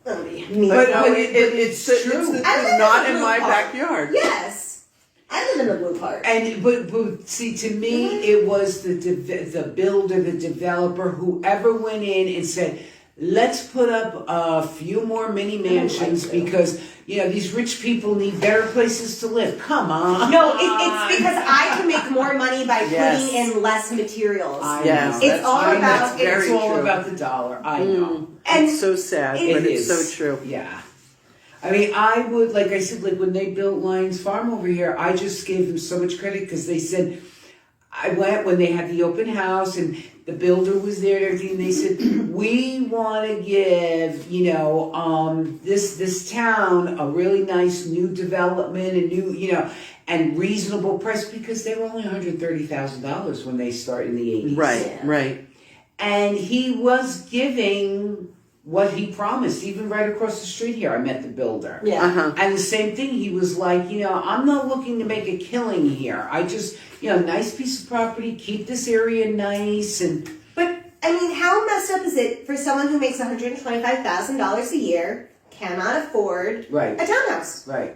That'll be me. But it's true. I live in not the in blue my part. backyard. Yes. I live in the blue part. And but see, to me, it was the builder, the developer, whoever went in and said, let's put up a few more mini mansions because these rich people need better places to live. Come on. No, it's because I can make more money by putting in less materials. Yes, It's all about It's all about the dollar. I know. And It's so sad, but it's so true. Yeah. I mean, I would, like I said, like when they built Lions Farm over here, I just gave them so much credit because they said, I went when they had the open house and the builder was there and everything. They said, we want to give, this town a really nice new development, a new, and reasonable price because they were only $130,000 when they started in the 80s. Right, Yeah. right. And he was giving what he promised, even right across the street here. I met the builder. Yeah. Uh-huh. And the same thing, he was like, I'm not looking to make a killing here. I just, nice piece of property, keep this area nice. But, I mean, how messed up is it for someone who makes $125,000 a year, cannot afford Right. a townhouse? Right.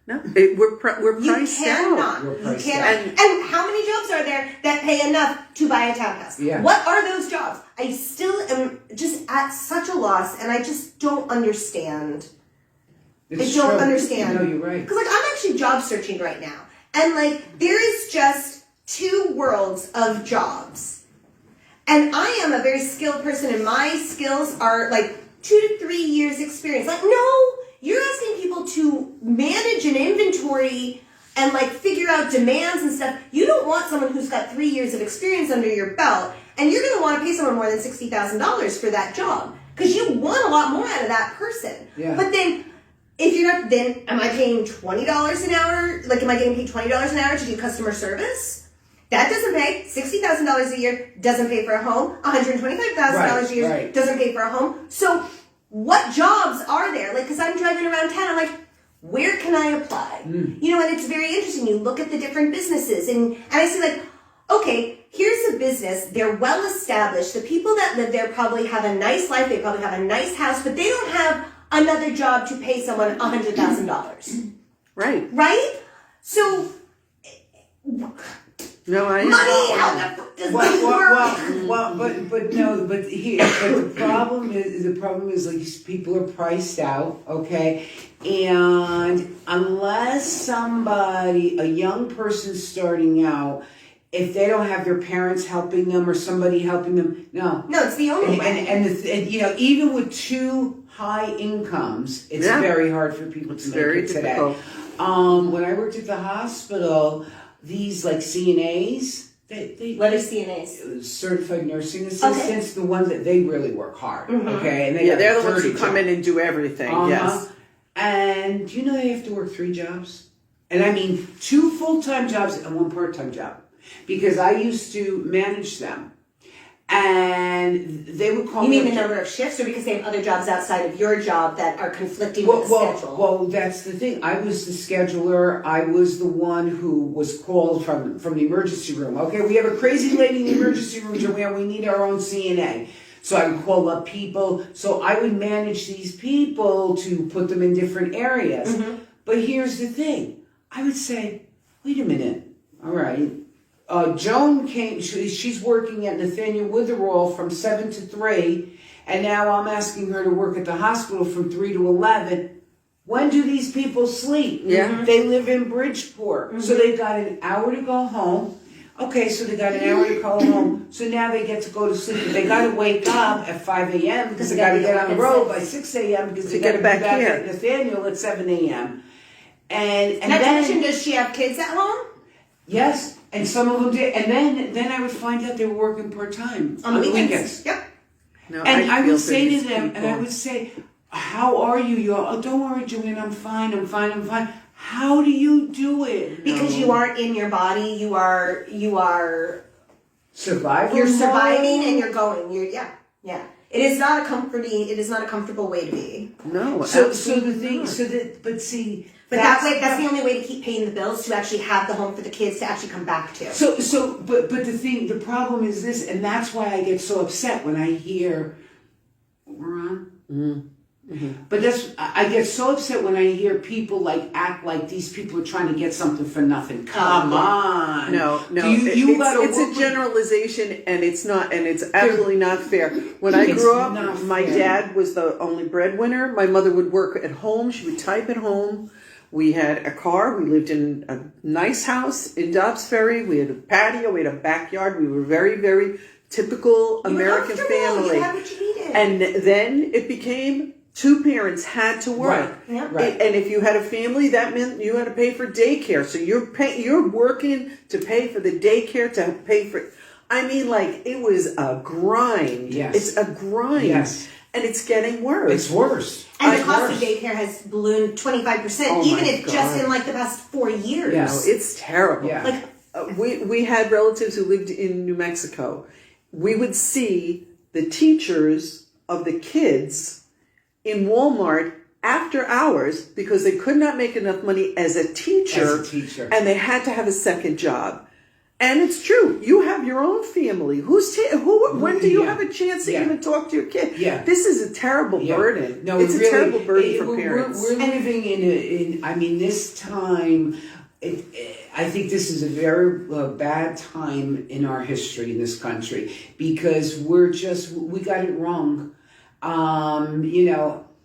No, we're priced You cannot. You're You priced cannot. out. And how many jobs are there that pay enough to buy a townhouse? Yeah. What are those jobs? I still am just at such a loss, and I just don't understand. It's I don't true. understand. No, you're right. Because, I'm actually job searching right now. And, there is just two worlds of jobs. And I am a very skilled person, and my skills are, 2 to 3 years experience. No, you're asking people to manage an inventory and, figure out demands and stuff. You don't want someone who's got 3 years of experience under your belt, and you're going to want to pay someone more than $60,000 for that job. Because you want a lot more out of that person. Yeah. But then, if you're not, then am I paying $20 an hour? Am I getting paid $20 an hour to do customer service? That doesn't pay. $60,000 a year doesn't pay for a home. $125,000 a year right. doesn't pay for a home. So what jobs are there? Because I'm driving around town, I'm like, where can I apply? And it's very interesting. You look at the different businesses and I see okay, here's a business. They're well established. The people that live there probably have a nice life. They probably have a nice house, but they don't have another job to pay someone $100,000. Right. Right? So No, I money, how the fuck does this work? But the problem is like people are priced out, okay? And unless a young person starting out, if they don't have their parents helping them or somebody helping them, no. No, it's the only way. And even with two high incomes, it's very hard for people to make very it today. difficult. When I worked at the hospital, these CNAs, they What are CNAs? certified nursing assistants, the ones that they really work hard, okay? And They're the ones who dirty come job. in and do everything. Yes. And they have to work 3 jobs? And I mean 2 full-time jobs and 1 part-time job. Because I used to manage them. And they would call You me. mean the number of shifts, or because they have other jobs outside of your job that are conflicting with the schedule? Well, that's the thing. I was the scheduler. I was the one who was called from the emergency room. Okay, we have a crazy lady in the emergency room, Joanne. We need our own CNA. So I would call up people. So I would manage these people to put them in different areas. But here's the thing. I would say, wait a minute. All right. Joan came, she's working at Nathaniel Witherall from 7 to 3, and now I'm asking her to work at the hospital from 3 to 11. When do these people sleep? Yeah. They live in Bridgeport, so they've got an hour to go home. Okay, so they got an hour to go home, so now they get to go to sleep. But they got to wake up at 5 a.m. because they got to get on the road by 6 a.m. because they got to be back at Nathaniel at 7 a.m. And Not to then, mention, does she have kids at home? yes. And some of them did, and then I would find out they were working part-time On the weekends. Yep. No, And I feel would for say these to them, and I people. would say, "How are you? You're, oh, don't worry, Joanne, I'm fine. How do you do it? Because you aren't in your body, you are Survival. you're surviving mode? and you're going. Yeah. It is not a comfortable way to be. No, So absolutely the thing, not. but see, But that's the only way to keep paying the bills, to actually have the home for the kids to actually come back to. But the problem is this, and that's why I get so upset when I hear, we're on. But I get so upset when I hear people act like these people are trying to get something for nothing. Come on. No. It's a generalization, and it's not, and it's absolutely not fair. When I grew up, my dad was the only breadwinner. My mother would work at home. She would type at home. We had a car. We lived in a nice house in Dobbs Ferry. We had a patio. We had a backyard. We were very, very typical American family. You had what you needed. And then it became 2 parents had to work. Right. Yeah. Right. And if you had a family, that meant you had to pay for daycare. So you're working to pay for the daycare, to pay for. I mean, it was a grind. Yes. It's a grind. Yes. and it's getting worse. It's worse. And the It's cost worse. of daycare has ballooned 25%, Oh even my if just God. in like the past 4 years. Yeah. No, it's terrible. Yeah. Like, We had relatives who lived in New Mexico. We would see the teachers of the kids in Walmart after hours because they could not make enough money as a teacher, and they had to have a second job. And it's true. You have your own family. When do you have a chance to even talk to your kid? Yeah. This is a terrible burden. No, it's really, a terrible burden for we're- parents. We're living in this time. I think this is a very bad time in our history in this country because we got it wrong.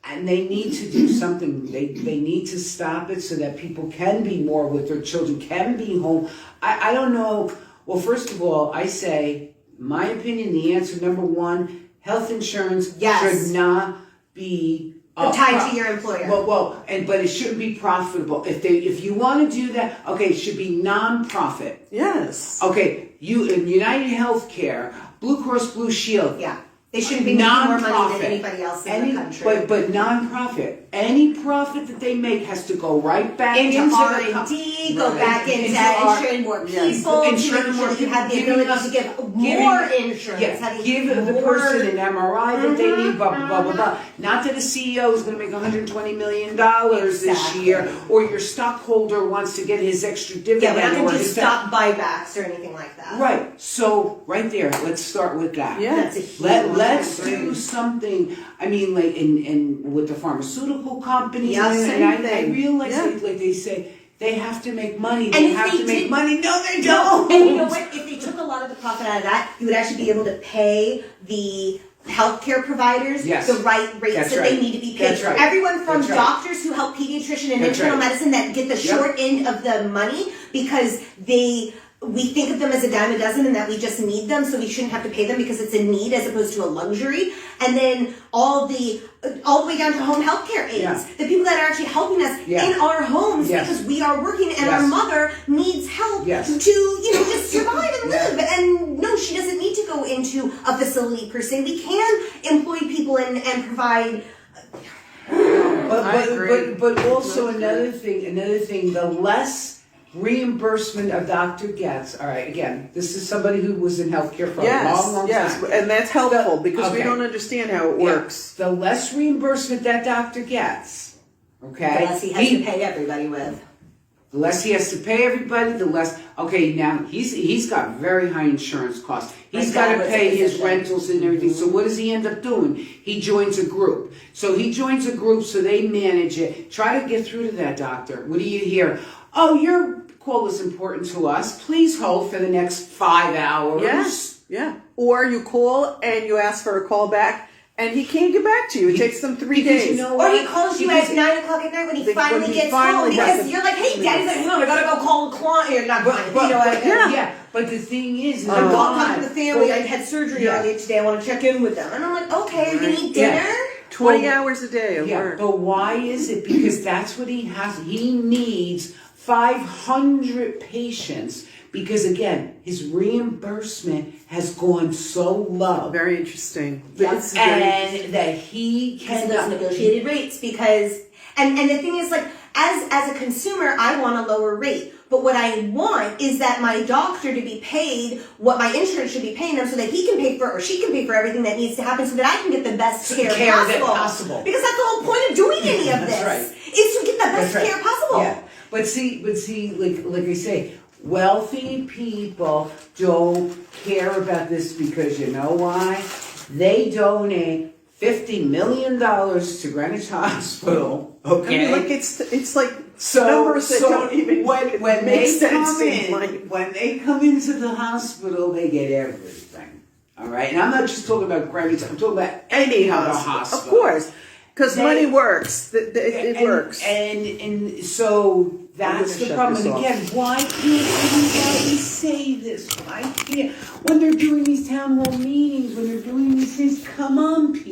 And they need to do something. They need to stop it so that people can be more with their children, can be home. I don't know. Well, first of all, I say, my opinion, the answer number one, health insurance should not be tied to your employer. But it shouldn't be profitable. If you want to do that, okay, it should be non-profit. Yes. Okay, United Healthcare, Blue Cross Blue Shield. Yeah. They shouldn't be making more money than anybody else in the country. But non-profit. Any profit that they make has to go right back into the R&D, go back into insuring more people, insuring more you have the people, ability to give more insurance. Yeah, give the person an MRI that they need, blah, blah, blah, blah, blah. Not that a CEO is going to make $120 million this year, or your stockholder wants to get his extra dividend. Yeah, we're not going or to do his stock buybacks or anything like that. Right. So right there, let's start with that. Yeah. That's a huge Let's do something. I mean, like in with the pharmaceutical companies, Yeah, and I thing. realize, Yeah. like they say, they have to make money. And They if have they to make did- money. No, they don't. And you know what? If they took a lot of the profit out of that, you would actually be able to pay the healthcare providers the right rates that they need to be paid. That's right. Everyone from That's right. doctors who help pediatrician and That's internal right. medicine that get the short end of the money because we think of them as a dime a dozen and that we just need them, so we shouldn't have to pay them because it's a need as opposed to a luxury. And then all the way down to home healthcare aides, the people that are actually helping us in our homes because we are working and our mother needs help to just survive and live. And no, she doesn't need to go into a facility per se. We can employ people and provide. But also another thing, the less reimbursement a doctor gets. All right, again, this is somebody who was in healthcare for a long time. And that's helpful because we don't understand how it works. The less reimbursement that doctor gets, okay, The less he has to pay everybody with. the less he has to pay everybody, the less. Okay, now he's got very high insurance costs. He's got to pay his rentals and everything. So what does he end up doing? He joins a group. So he joins a group so they manage it. Try to get through to that doctor. What do you hear? Oh, your call is important to us. Please hold for the next 5 hours. Yes. Yeah. Or you call and you ask for a call back and he can't get back to you. It takes them 3 days. You know Or what? he calls you at 9 o'clock at night when he finally gets home because you're like, hey, Daddy's like, no, I gotta go call a client. You're not client. But the thing is, I'm talking to the family. I had surgery earlier today. I want to check in with them. And I'm like, okay, you need dinner? 20 hours a day of work. But why is it? Because that's what he has. He needs 500 patients because, again, his reimbursement has gone so low. Very interesting. And that he Because cannot. of those negotiated rates because, and the thing is, like, as a consumer, I want a lower rate. But what I want is that my doctor to be paid what my insurance should be paying them so that he can pay for, or she can pay for everything that needs to happen so that I can get the best care possible. Because that's the whole point of doing any of this. Is to get the best care possible. Yeah. But see, like I say, wealthy people don't care about this because you know why? They donate $50 million to Greenwich Hospital. Okay. I mean, like it's like So, numbers that don't even when make they sense come in in, life. when they come into the hospital, they get everything. All right, and I'm not just talking about Greenwich. I'm talking about any other hospital. Of course, because money works. It works. And so that's the problem. And again, why can't anybody say this? Why can't when they're doing these town hall meetings, when they're doing these things? Come on, people.